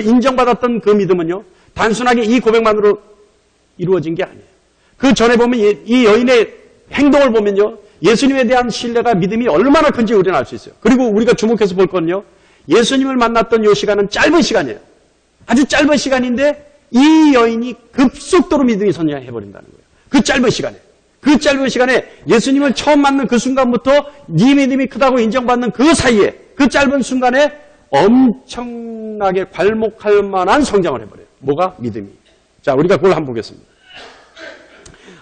인정받았던 그 믿음은요, 단순하게 이 고백만으로 이루어진 게 아니에요. 그 전에 보면 이 여인의 행동을 보면요. 예수님에 대한 신뢰가 믿음이 얼마나 큰지 우리는 알 수 있어요. 그리고 우리가 주목해서 볼 건요. 예수님을 만났던 이 시간은 짧은 시간이에요. 아주 짧은 시간인데 이 여인이 급속도로 믿음이 선양해버린다는 거예요. 그 짧은 시간에. 그 짧은 시간에 예수님을 처음 만난 그 순간부터 네 믿음이 크다고 인정받는 그 사이에 그 짧은 순간에 엄청나게 괄목할 만한 성장을 해버려요. 뭐가? 믿음이. 자, 우리가 그걸 한번 보겠습니다.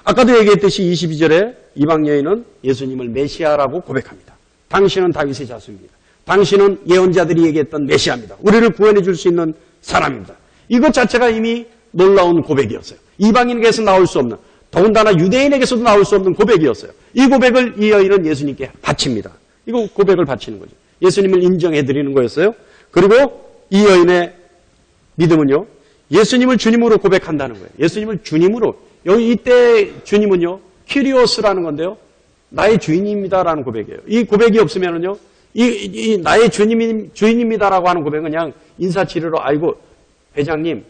아까도 얘기했듯이 22절에 이방 여인은 예수님을 메시아라고 고백합니다. 당신은 다윗의 자손입니다. 당신은 예언자들이 얘기했던 메시아입니다. 우리를 구원해 줄 수 있는 사람입니다. 이것 자체가 이미 놀라운 고백이었어요. 이방인에게서 나올 수 없는, 더군다나 유대인에게서도 나올 수 없는 고백이었어요. 이 고백을 이 여인은 예수님께 바칩니다. 이거 고백을 바치는 거죠. 예수님을 인정해드리는 거였어요. 그리고 이 여인의 믿음은요, 예수님을 주님으로 고백한다는 거예요. 예수님을 주님으로. 여기 이때 주님은요, 키리오스라는 건데요, 나의 주인입니다라는 고백이에요. 이 고백이 없으면은요, 이 나의 주인입니다라고 하는 고백은 그냥 인사치레로, 아이고 회장님,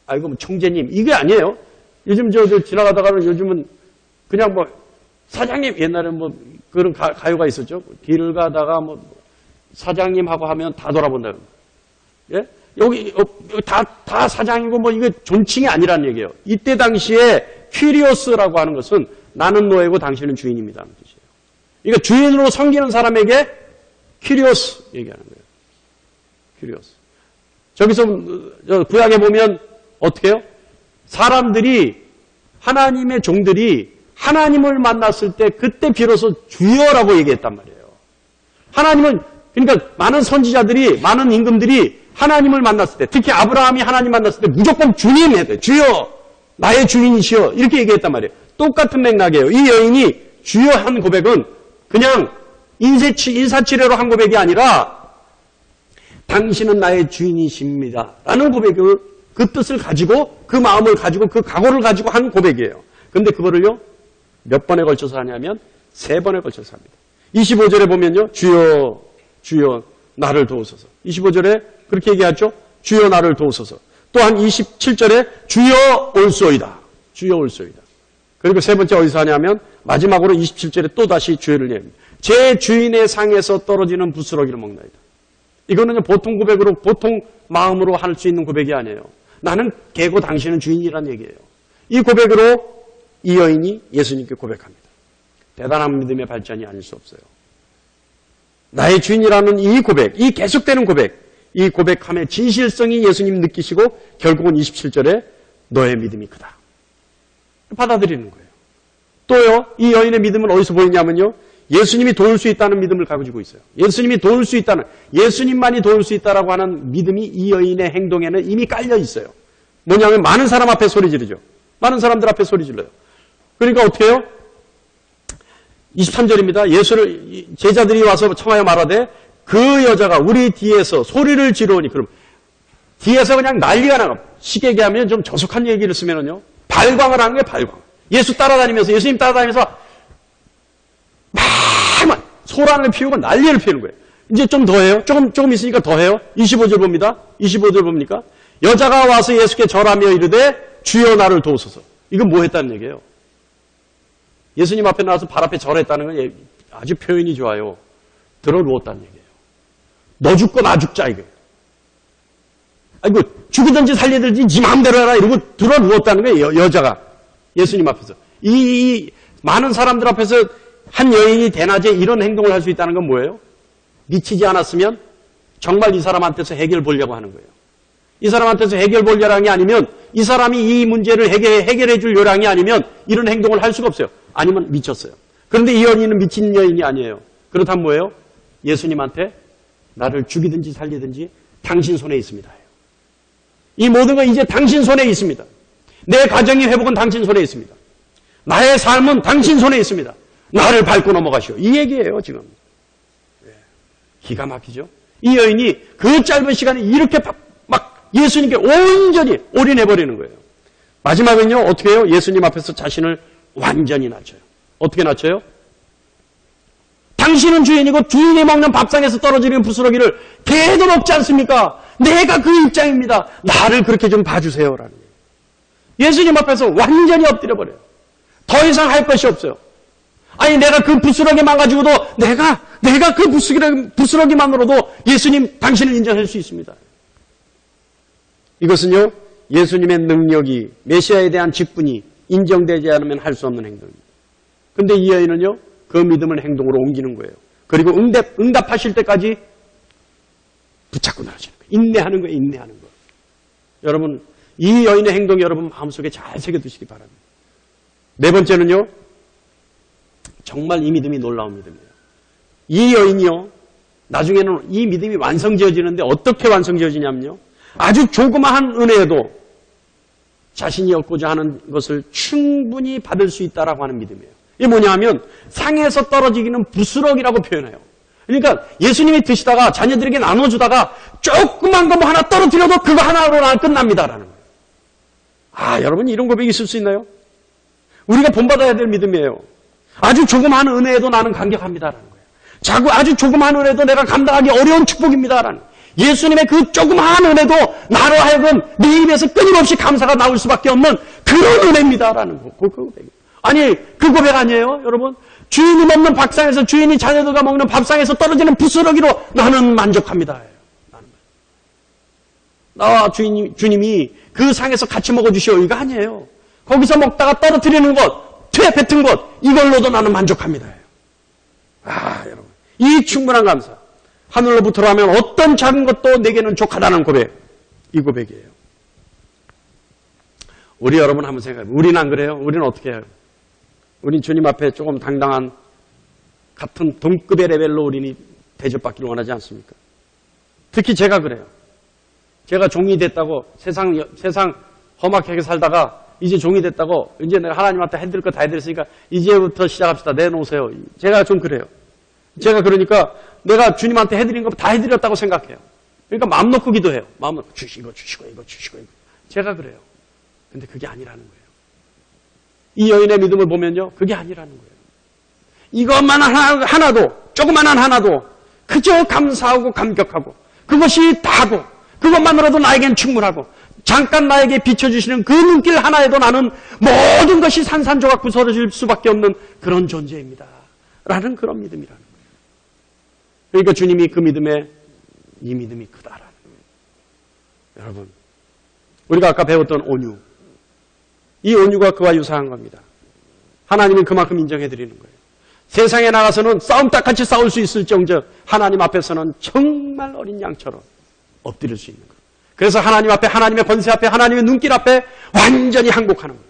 아이고 총재님, 이게 아니에요. 요즘 저 지나가다가는 요즘은 그냥 뭐 사장님, 옛날에는 뭐 그런 가요가 있었죠. 길을 가다가 뭐 사장님하고 하면 다 돌아본다. 예? 여기 다 사장이고 뭐 이게 존칭이 아니라는 얘기예요. 이때 당시에 퀴리오스라고 하는 것은 나는 노예고 당신은 주인입니다는 뜻이에요. 그러니까 주인으로 섬기는 사람에게 퀴리오스 얘기하는 거예요. 퀴리오스. 저기서 구약에 보면 어떻게 해요? 사람들이, 하나님의 종들이 하나님을 만났을 때 그때 비로소 주여라고 얘기했단 말이에요. 하나님은, 그러니까 많은 선지자들이, 많은 임금들이 하나님을 만났을 때, 특히 아브라함이 하나님 만났을 때 무조건 주님 해야 돼. 주여, 나의 주인이시여. 이렇게 얘기했단 말이에요. 똑같은 맥락이에요. 이 여인이 주여 한 고백은 그냥 인사치레로 한 고백이 아니라 당신은 나의 주인이십니다. 라는 고백을, 그 뜻을 가지고, 그 마음을 가지고, 그 각오를 가지고 한 고백이에요. 근데 그거를요, 몇 번에 걸쳐서 하냐면 3번에 걸쳐서 합니다. 25절에 보면요, 주여, 주여, 나를 도우소서. 25절에 그렇게 얘기하죠. 주여 나를 도우소서. 또한 27절에 주여 올소이다. 주여 올소이다. 그리고 세 번째 어디서 하냐면 마지막으로 27절에 또다시 주여를 냅니다. 제 주인의 상에서 떨어지는 부스러기를 먹나이다. 이거는 보통 고백으로, 보통 마음으로 할 수 있는 고백이 아니에요. 나는 개고 당신은 주인이란 얘기예요. 이 고백으로 이 여인이 예수님께 고백합니다. 대단한 믿음의 발전이 아닐 수 없어요. 나의 주인이라는 이 고백, 이 계속되는 고백, 이 고백함의 진실성이 예수님 느끼시고 결국은 27절에 너의 믿음이 크다. 받아들이는 거예요. 또요, 이 여인의 믿음은 어디서 보이냐면요, 예수님이 도울 수 있다는 믿음을 가지고 있어요. 예수님이 도울 수 있다는, 예수님만이 도울 수 있다라고 하는 믿음이 이 여인의 행동에는 이미 깔려 있어요. 뭐냐면 많은 사람 앞에 소리 지르죠. 많은 사람들 앞에 소리 질러요. 그러니까 어떻게 해요? 23절입니다. 예수를, 제자들이 와서 청하여 말하되 그 여자가 우리 뒤에서 소리를 지르오니, 그럼 뒤에서 그냥 난리가 나고, 쉽게 얘기하면 좀 저속한 얘기를 쓰면은요, 발광을 하는 게 발광. 예수 따라다니면서, 예수님 따라다니면서 막 소란을 피우고 난리를 피우는 거예요. 이제 좀 더 해요. 조금 있으니까 더 해요. 25절 봅니다. 25절 봅니까? 여자가 와서 예수께 절하며 이르되 주여 나를 도우소서. 이건 뭐 했다는 얘기예요? 예수님 앞에 나와서 발 앞에 절했다는 건 아주 표현이 좋아요. 들어 누웠다는 얘기예요. 너 죽고 나 죽자 이거예요. 아이고 죽이든지 살리든지 네 마음대로 해라 이러고 들어 누웠다는 거예요. 여자가 예수님 앞에서. 이 많은 사람들 앞에서 한 여인이 대낮에 이런 행동을 할 수 있다는 건 뭐예요? 미치지 않았으면 정말 이 사람한테서 해결 보려고 하는 거예요. 이 사람한테서 해결 볼 요량이 아니면, 이 사람이 이 문제를 해결해 줄 요량이 아니면 이런 행동을 할 수가 없어요. 아니면 미쳤어요. 그런데 이 여인은 미친 여인이 아니에요. 그렇다면 뭐예요? 예수님한테 나를 죽이든지 살리든지 당신 손에 있습니다. 이 모든 건 이제 당신 손에 있습니다. 내 가정의 회복은 당신 손에 있습니다. 나의 삶은 당신 손에 있습니다. 나를 밟고 넘어가시오. 이 얘기예요, 지금. 기가 막히죠? 이 여인이 그 짧은 시간에 이렇게 막 예수님께 온전히 올인해버리는 거예요. 마지막은요, 어떻게 해요? 예수님 앞에서 자신을 완전히 낮춰요. 어떻게 낮춰요? 당신은 주인이고 주인이 먹는 밥상에서 떨어지는 부스러기를 개도 먹지 않습니까? 내가 그 입장입니다. 나를 그렇게 좀 봐주세요라는 거예요. 예수님 앞에서 완전히 엎드려버려요. 더 이상 할 것이 없어요. 아니 내가 그 부스러기만 가지고도 내가 그 부스러기만으로도 예수님 당신을 인정할 수 있습니다. 이것은요 예수님의 능력이 메시아에 대한 직분이 인정되지 않으면 할 수 없는 행동입니다. 그런데 이 여인은요 그 믿음을 행동으로 옮기는 거예요. 그리고 응답하실 때까지 붙잡고 나가시는 거예요. 인내하는 거예요. 인내하는 거. 여러분 이 여인의 행동이 여러분 마음속에 잘 새겨두시기 바랍니다. 네 번째는요 정말 이 믿음이 놀라운 믿음이에요. 이 여인이요 나중에는 이 믿음이 완성지어지는데 어떻게 완성지어지냐면요 아주 조그마한 은혜에도 자신이 얻고자 하는 것을 충분히 받을 수 있다라고 하는 믿음이에요. 이게 뭐냐 하면 상에서 떨어지기는 부스럭이라고 표현해요. 그러니까 예수님이 드시다가 자녀들에게 나눠주다가 조그만 거 뭐 하나 떨어뜨려도 그거 하나로 끝납니다라는 거예요. 아 여러분 이런 고백이 있을 수 있나요? 우리가 본받아야 될 믿음이에요. 아주 조그마한 은혜에도 나는 감격합니다라는 거예요. 아주 조그마한 은혜도 내가 감당하기 어려운 축복입니다라는 거예요. 예수님의 그 조그마한 은혜도 나로 하여금 네 입에서 끊임없이 감사가 나올 수밖에 없는 그런 은혜입니다라는 거. 그 고백이에요. 아니 그 고백 아니에요 여러분? 주인이 먹는 밥상에서 주인이 자녀들과 먹는 밥상에서 떨어지는 부스러기로 나는 만족합니다. 나와 주님이 그 상에서 같이 먹어주시오 이거 아니에요. 거기서 먹다가 떨어뜨리는 것, 퇴 뱉은 것 이걸로도 나는 만족합니다. 아 여러분 이 충분한 감사 하늘로부터라면 어떤 작은 것도 내게는 족하다는 고백 이 고백이에요. 우리 여러분 한번 생각해요. 우리는 안 그래요? 우리는 어떻게 해요? 우린 주님 앞에 조금 당당한 같은 동급의 레벨로 우리는 대접받기를 원하지 않습니까? 특히 제가 그래요. 제가 종이 됐다고 세상 험악하게 살다가 이제 종이 됐다고 이제 내가 하나님한테 해드릴 거 다 해드렸으니까 이제부터 시작합시다. 내놓으세요. 제가 좀 그래요. 제가 그러니까 내가 주님한테 해드린 거 다 해드렸다고 생각해요. 그러니까 마음 놓고 기도해요. 마음 놓고 주시고 이거. 제가 그래요. 근데 그게 아니라는 거예요. 이 여인의 믿음을 보면요. 그게 아니라는 거예요. 이것만 하나도 조그만한 하나도 그저 감사하고 감격하고 그것이 다고 그것만으로도 나에겐 충분하고 잠깐 나에게 비춰주시는 그 눈길 하나에도 나는 모든 것이 산산조각 부서질 수밖에 없는 그런 존재입니다. 라는 그런 믿음이라는 거예요. 그러니까 주님이 그 믿음에 이 믿음이 크다라는 거예요. 여러분 우리가 아까 배웠던 온유 이 온유가 그와 유사한 겁니다. 하나님은 그만큼 인정해드리는 거예요. 세상에 나가서는 싸움닭같이 싸울 수 있을 정적 하나님 앞에서는 정말 어린 양처럼 엎드릴 수 있는 거예요. 그래서 하나님 앞에 하나님의 권세 앞에 하나님의 눈길 앞에 완전히 항복하는 거예요.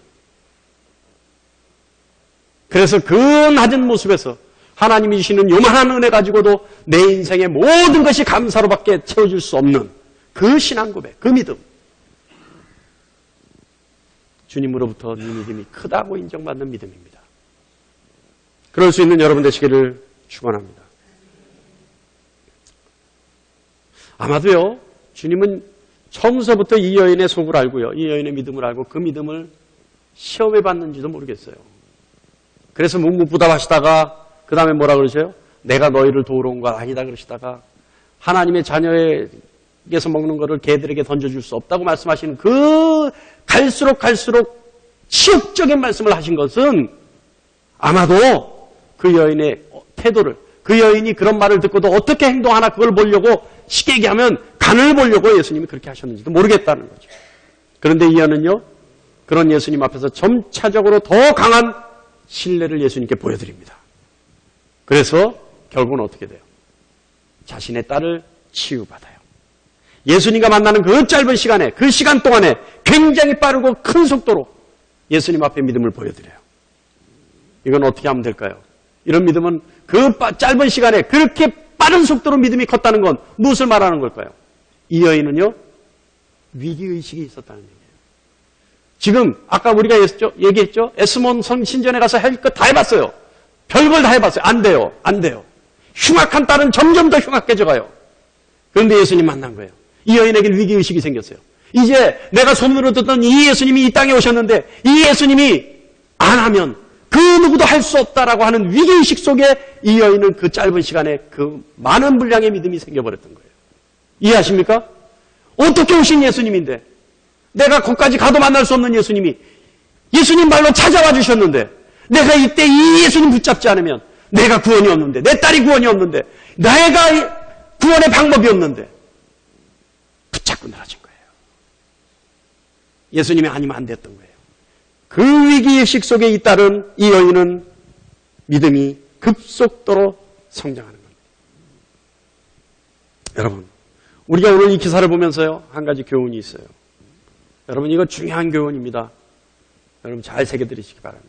그래서 그 낮은 모습에서 하나님이 주시는 요만한 은혜 가지고도 내 인생의 모든 것이 감사로밖에 채워질 수 없는 그 신앙 고백, 그 믿음. 주님으로부터 이 믿음이 크다고 인정받는 믿음입니다. 그럴 수 있는 여러분 되시기를 축원합니다. 아마도요, 주님은 처음서부터 이 여인의 속을 알고요, 이 여인의 믿음을 알고 그 믿음을 시험해 봤는지도 모르겠어요. 그래서 묵묵부답하시다가 그 다음에 뭐라 그러세요? 내가 너희를 도우러 온 거 아니다 그러시다가 하나님의 자녀에게서 먹는 거를 개들에게 던져줄 수 없다고 말씀하시는 그 갈수록 치욕적인 말씀을 하신 것은 아마도 그 여인의 태도를 그 여인이 그런 말을 듣고도 어떻게 행동하나 그걸 보려고 쉽게 얘기하면 간을 보려고 예수님이 그렇게 하셨는지도 모르겠다는 거죠. 그런데 이 여인은요 그런 예수님 앞에서 점차적으로 더 강한 신뢰를 예수님께 보여드립니다. 그래서 결국은 어떻게 돼요? 자신의 딸을 치유받아요. 예수님과 만나는 그 짧은 시간에 그 시간 동안에 굉장히 빠르고 큰 속도로 예수님 앞에 믿음을 보여드려요. 이건 어떻게 하면 될까요? 이런 믿음은 그 짧은 시간에 그렇게 빠른 속도로 믿음이 컸다는 건 무엇을 말하는 걸까요? 이 여인은요 위기의식이 있었다는 얘기예요. 지금 아까 우리가 얘기했죠? 에스몬 성신전에 가서 할 것 다 해봤어요. 별걸 다 해봤어요. 안 돼요. 흉악한 딸은 점점 더 흉악해져 가요. 그런데 예수님 만난 거예요. 이 여인에게는 위기의식이 생겼어요. 이제 내가 소문으로 듣던 이 예수님이 이 땅에 오셨는데 이 예수님이 안 하면 그 누구도 할 수 없다라고 하는 위기의식 속에 이 여인은 그 짧은 시간에 그 많은 분량의 믿음이 생겨버렸던 거예요. 이해하십니까? 어떻게 오신 예수님인데 내가 거기까지 가도 만날 수 없는 예수님이 예수님 말로 찾아와 주셨는데 내가 이때 이 예수님 붙잡지 않으면 내가 구원이 없는데, 내 딸이 구원이 없는데, 내가 구원의 방법이 없는데 붙잡고 늘어진 거예요. 예수님이 아니면 안 됐던 거예요. 그 위기의식 속에 이 딸은, 이 여인은 믿음이 급속도로 성장하는 겁니다. 여러분, 우리가 오늘 이 기사를 보면서요, 한 가지 교훈이 있어요. 여러분, 이거 중요한 교훈입니다. 여러분 잘 새겨들으시기 바랍니다.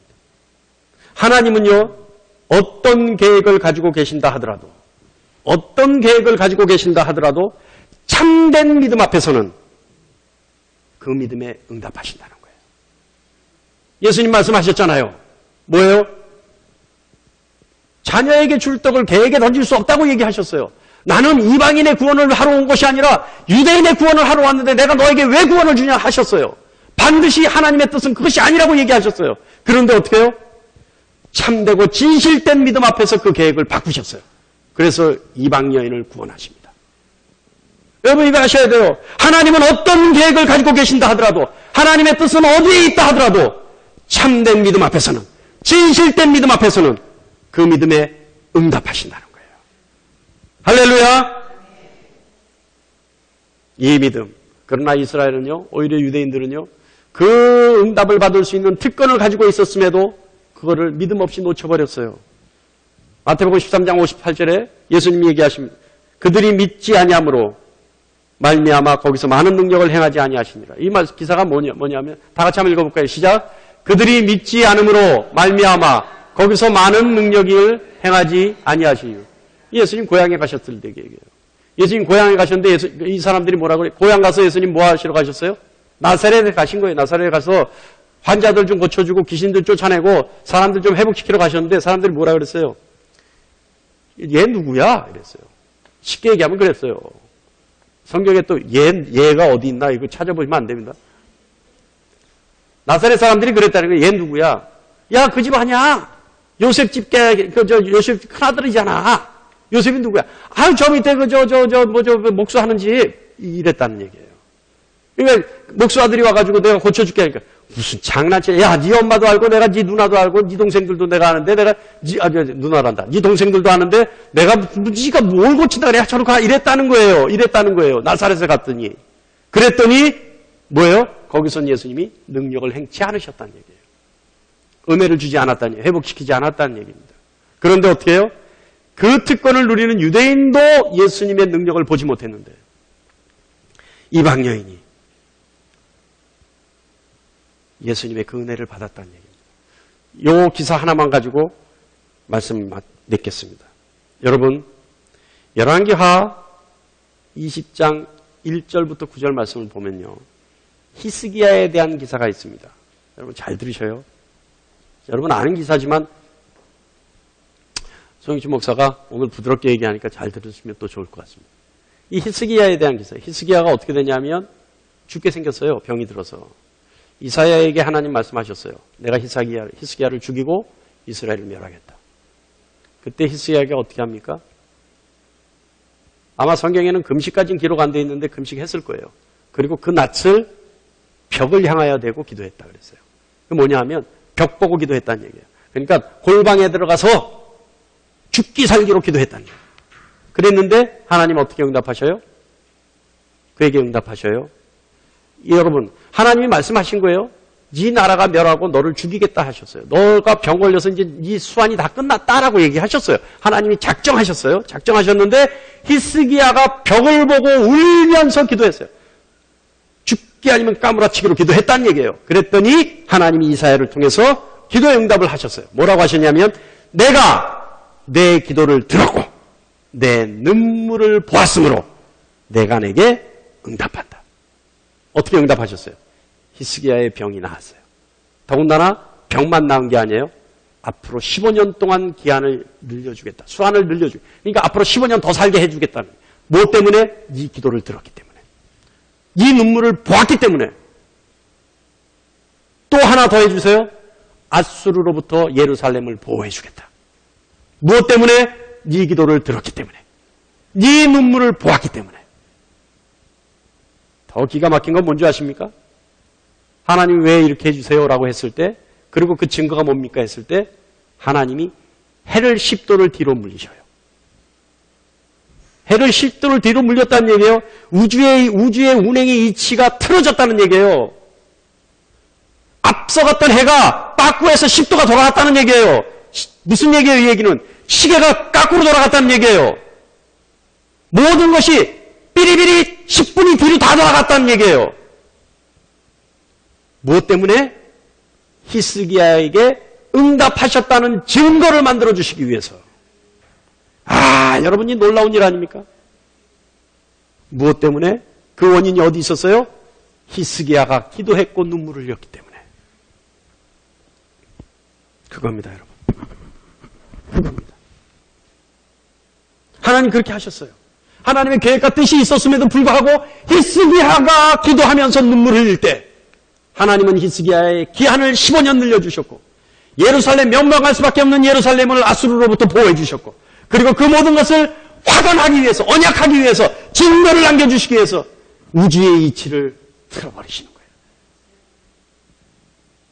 하나님은요, 어떤 계획을 가지고 계신다 하더라도, 참된 믿음 앞에서는 그 믿음에 응답하신다는 거예요. 예수님 말씀하셨잖아요. 뭐예요? 자녀에게 줄 떡을 개에게 던질 수 없다고 얘기하셨어요. 나는 이방인의 구원을 하러 온 것이 아니라 유대인의 구원을 하러 왔는데 내가 너에게 왜 구원을 주냐 하셨어요. 반드시 하나님의 뜻은 그것이 아니라고 얘기하셨어요. 그런데 어떻게 해요? 참되고 진실된 믿음 앞에서 그 계획을 바꾸셨어요. 그래서 이방 여인을 구원하십니다. 여러분 이거 아셔야 돼요. 하나님은 어떤 계획을 가지고 계신다 하더라도, 하나님의 뜻은 어디에 있다 하더라도 참된 믿음 앞에서는, 진실된 믿음 앞에서는 그 믿음에 응답하신다는 거예요. 할렐루야. 이 믿음. 그러나 이스라엘은요, 오히려 유대인들은요, 그 응답을 받을 수 있는 특권을 가지고 있었음에도 그거를 믿음 없이 놓쳐버렸어요. 마태복음 13장 58절에 예수님이 얘기하십니다. 그들이 믿지 아니함으로 말미암아 거기서 많은 능력을 행하지 아니하시니라. 이 기사가 뭐냐면 다 같이 한번 읽어볼까요? 시작. 그들이 믿지 않음으로 말미암아 거기서 많은 능력을 행하지 아니하시니. 예수님 고향에 가셨을 때 얘기해요. 예수님 고향에 가셨는데 이 사람들이 뭐라고 그래요? 고향 가서 예수님 뭐 하시러 가셨어요? 나사렛에 가신 거예요. 나사렛에 가서 환자들 좀 고쳐주고 귀신들 쫓아내고 사람들 좀 회복시키러 가셨는데 사람들이 뭐라 그랬어요? 얘 누구야? 이랬어요. 쉽게 얘기하면 그랬어요. 성경에 또 얘가 어디 있나 이거 찾아보시면 안 됩니다. 나사렛 사람들이 그랬다는 거예요. 얘 누구야? 야, 그 집 아니야? 요셉 집게 요셉 큰아들이잖아. 요셉이 누구야? 아유, 저 밑에 목수하는 집 이랬다는 얘기예요. 그러니까 목수아들이 와가지고 내가 고쳐줄게 하니까 무슨 장난치야. 야, 네 엄마도 알고 내가 네 누나도 알고 네 동생들도 내가 아는데 내가 누나란다. 네 동생들도 아는데 내가 네가 뭘 고친다 그래? 저로 가 이랬다는 거예요. 나사렛에 갔더니 그랬더니 뭐예요? 거기선 예수님이 능력을 행치 않으셨다는 얘기예요. 은혜를 주지 않았다는 얘기예요. 회복시키지 않았다는 얘기입니다. 그런데 어떻게 해요? 그 특권을 누리는 유대인도 예수님의 능력을 보지 못했는데 이방 여인이 예수님의 그 은혜를 받았다는 얘기입니다. 이 기사 하나만 가지고 말씀 맺겠습니다. 여러분, 열왕기하 20장 1절부터 9절 말씀을 보면요. 히스기야에 대한 기사가 있습니다. 여러분 잘 들으셔요. 여러분 아는 기사지만 송익주 목사가 오늘 부드럽게 얘기하니까 잘 들으시면 또 좋을 것 같습니다. 이 히스기야에 대한 기사. 히스기야가 어떻게 되냐면 죽게 생겼어요. 병이 들어서. 이사야에게 하나님 말씀하셨어요. 내가 히스기야를 죽이고 이스라엘을 멸하겠다. 그때 히스기야가 어떻게 합니까? 아마 성경에는 금식까지는 기록 안 돼 있는데 금식했을 거예요. 그리고 그 낯을 벽을 향하여 대고 기도했다 그랬어요. 그 뭐냐 하면 벽 보고 기도했다는 얘기예요. 그러니까 골방에 들어가서 죽기 살기로 기도했다는 얘기예요. 그랬는데 하나님 어떻게 응답하셔요? 그에게 응답하셔요. 여러분, 하나님이 말씀하신 거예요. 네 나라가 멸하고 너를 죽이겠다 하셨어요. 너가 병 걸려서 이제 네 수완이 다 끝났다라고 얘기하셨어요. 하나님이 작정하셨어요. 작정하셨는데 히스기야가 벽을 보고 울면서 기도했어요. 죽기 아니면 까무라치기로 기도했다는 얘기예요. 그랬더니 하나님이 이사야를 통해서 기도의 응답을 하셨어요. 뭐라고 하셨냐면 내가 내 기도를 들었고 내 눈물을 보았으므로 내가 내게 응답한다. 어떻게 응답하셨어요? 히스기야의 병이 나았어요. 더군다나 병만 나은 게 아니에요. 앞으로 15년 동안 기한을 늘려주겠다. 수한을 늘려주겠다. 그러니까 앞으로 15년 더 살게 해주겠다는 거예요. 뭐 때문에? 네 기도를 들었기 때문에. 네 눈물을 보았기 때문에. 또 하나 더 해주세요. 아수르로부터 예루살렘을 보호해주겠다. 무엇 때문에? 네 기도를 들었기 때문에. 네 눈물을 보았기 때문에. 더 기가 막힌 건 뭔지 아십니까? 하나님 왜 이렇게 해주세요? 라고 했을 때 그리고 그 증거가 뭡니까 했을 때 하나님이 해를 10도를 뒤로 물리셔요. 해를 10도를 뒤로 물렸다는 얘기예요. 우주의 운행의 이치가 틀어졌다는 얘기예요. 앞서갔던 해가 빠꾸에서 10도가 돌아갔다는 얘기예요. 무슨 얘기예요? 이 얘기는 시계가 거꾸로 돌아갔다는 얘기예요. 모든 것이 삐리삐리 10분이 뒤로 다 돌아갔다는 얘기예요. 무엇 때문에? 히스기야에게 응답하셨다는 증거를 만들어 주시기 위해서. 여러분이 놀라운 일 아닙니까? 무엇 때문에? 그 원인이 어디 있었어요? 히스기야가 기도했고 눈물을 흘렸기 때문에. 그겁니다, 여러분. 그겁니다. 하나님 그렇게 하셨어요. 하나님의 계획과 뜻이 있었음에도 불구하고 히스기야가 기도하면서 눈물을 흘릴 때 하나님은 히스기야의 기한을 15년 늘려주셨고 예루살렘 멸망할 수밖에 없는 예루살렘을 아수르로부터 보호해 주셨고 그리고 그 모든 것을 확언하기 위해서 언약하기 위해서 증거를 남겨주시기 위해서 우주의 이치를 틀어버리시는 거예요.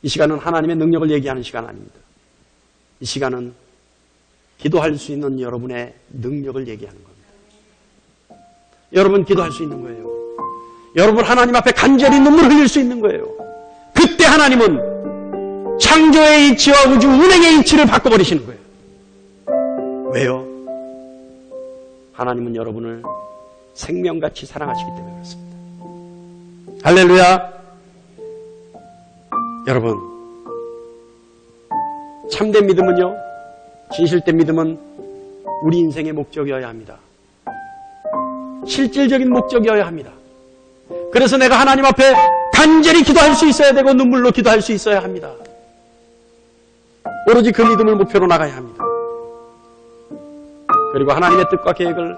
이 시간은 하나님의 능력을 얘기하는 시간 아닙니다. 이 시간은 기도할 수 있는 여러분의 능력을 얘기하는 겁니다. 여러분 기도할 수 있는 거예요. 여러분 하나님 앞에 간절히 눈물을 흘릴 수 있는 거예요. 그때 하나님은 창조의 이치와 우주 운행의 이치를 바꿔버리시는 거예요. 왜요? 하나님은 여러분을 생명같이 사랑하시기 때문에 그렇습니다. 할렐루야. 여러분 참된 믿음은요, 진실된 믿음은 우리 인생의 목적이어야 합니다. 실질적인 목적이어야 합니다. 그래서 내가 하나님 앞에 간절히 기도할 수 있어야 되고 눈물로 기도할 수 있어야 합니다. 오로지 그 믿음을 목표로 나가야 합니다. 그리고 하나님의 뜻과 계획을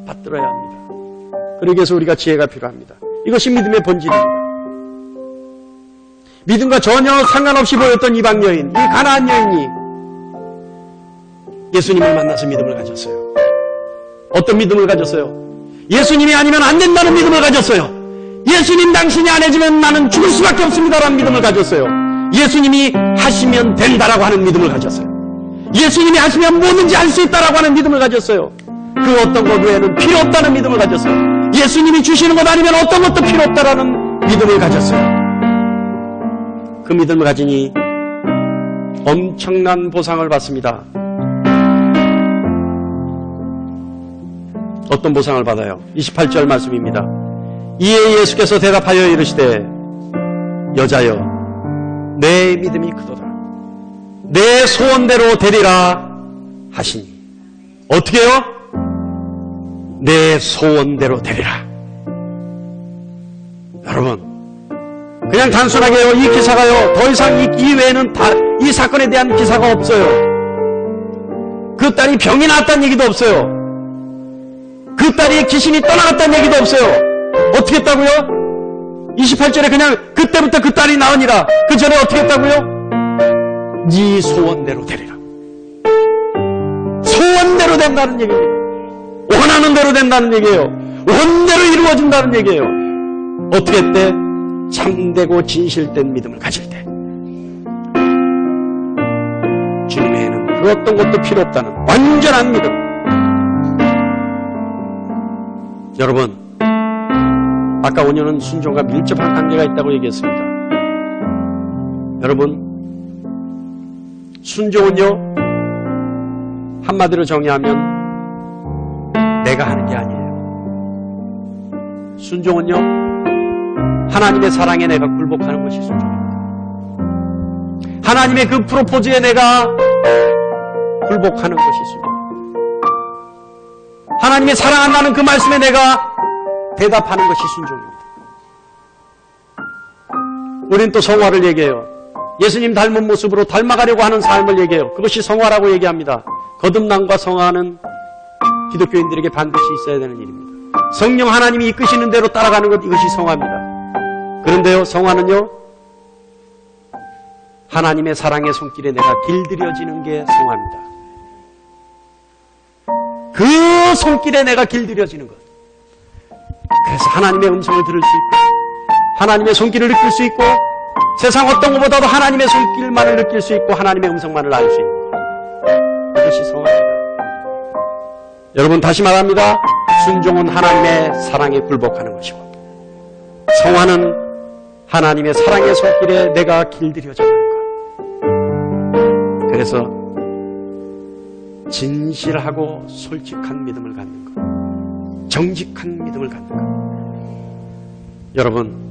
받들어야 합니다. 그러기 위해서 우리가 지혜가 필요합니다. 이것이 믿음의 본질입니다. 믿음과 전혀 상관없이 보였던 이방 여인, 이 가나안 여인이 예수님을 만나서 믿음을 가졌어요. 어떤 믿음을 가졌어요? 예수님이 아니면 안 된다는 믿음을 가졌어요. 예수님 당신이 안 해주면 나는 죽을 수밖에 없습니다라는 믿음을 가졌어요. 예수님이 하시면 된다라고 하는 믿음을 가졌어요. 예수님이 하시면 뭐든지 할 수 있다라고 하는 믿음을 가졌어요. 그 어떤 것 외에는 필요 없다는 믿음을 가졌어요. 예수님이 주시는 것 아니면 어떤 것도 필요 없다라는 믿음을 가졌어요. 그 믿음을 가지니 엄청난 보상을 받습니다. 어떤 보상을 받아요? 28절 말씀입니다. 이에 예수께서 대답하여 이르시되 여자여 내 믿음이 크도다. 내 소원대로 되리라 하시니. 어떻게 해요? 내 소원대로 되리라. 여러분 그냥 단순하게요, 이 기사가요, 더 이상 이 외에는 이 사건에 대한 기사가 없어요. 그 딸이 병이 나았다는 얘기도 없어요. 그 딸이 귀신이 떠나갔다는 얘기도 없어요. 어떻게 했다고요? 28절에 그냥 그때부터 그 딸이 나으니라. 그 전에 어떻게 했다고요? 네 소원대로 되리라. 소원대로 된다는 얘기예요. 원하는 대로 된다는 얘기예요. 원대로 이루어진다는 얘기예요. 어떻게 했대? 참되고 진실된 믿음을 가질 때. 주님에게는 그 어떤 것도 필요 없다는 완전한 믿음. 여러분 아까 온유는 순종과 밀접한 관계가 있다고 얘기했습니다. 여러분 순종은요 한마디로 정의하면 내가 하는 게 아니에요. 순종은요 하나님의 사랑에 내가 굴복하는 것이 순종입니다. 하나님의 그 프로포즈에 내가 굴복하는 것이 순종입니다. 하나님의 사랑한다는 그 말씀에 내가 대답하는 것이 순종입니다. 우리는 또 성화를 얘기해요. 예수님 닮은 모습으로 닮아가려고 하는 삶을 얘기해요. 그것이 성화라고 얘기합니다. 거듭남과 성화는 기독교인들에게 반드시 있어야 되는 일입니다. 성령 하나님이 이끄시는 대로 따라가는 것, 이것이 성화입니다. 그런데요 성화는요 하나님의 사랑의 손길에 내가 길들여지는 게 성화입니다. 그 손길에 내가 길들여지는 것. 그래서 하나님의 음성을 들을 수 있고 하나님의 손길을 이끌 수 있고 세상 어떤 것보다도 하나님의 손길만을 느낄 수 있고 하나님의 음성만을 알 수 있는 것. 이것이 성화입니다. 여러분 다시 말합니다. 순종은 하나님의 사랑에 굴복하는 것이고 성화는 하나님의 사랑의 손길에 내가 길들여져 가는 것. 그래서 진실하고 솔직한 믿음을 갖는 것, 정직한 믿음을 갖는 것. 여러분,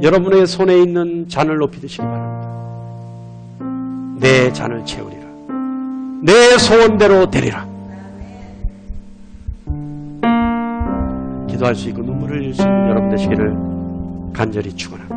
여러분의 손에 있는 잔을 높이 드시기 바랍니다. 내 잔을 채우리라. 내 소원대로 되리라. 기도할 수 있고 눈물을 흘릴 수 있는 여러분 되시기를 간절히 축원합니다.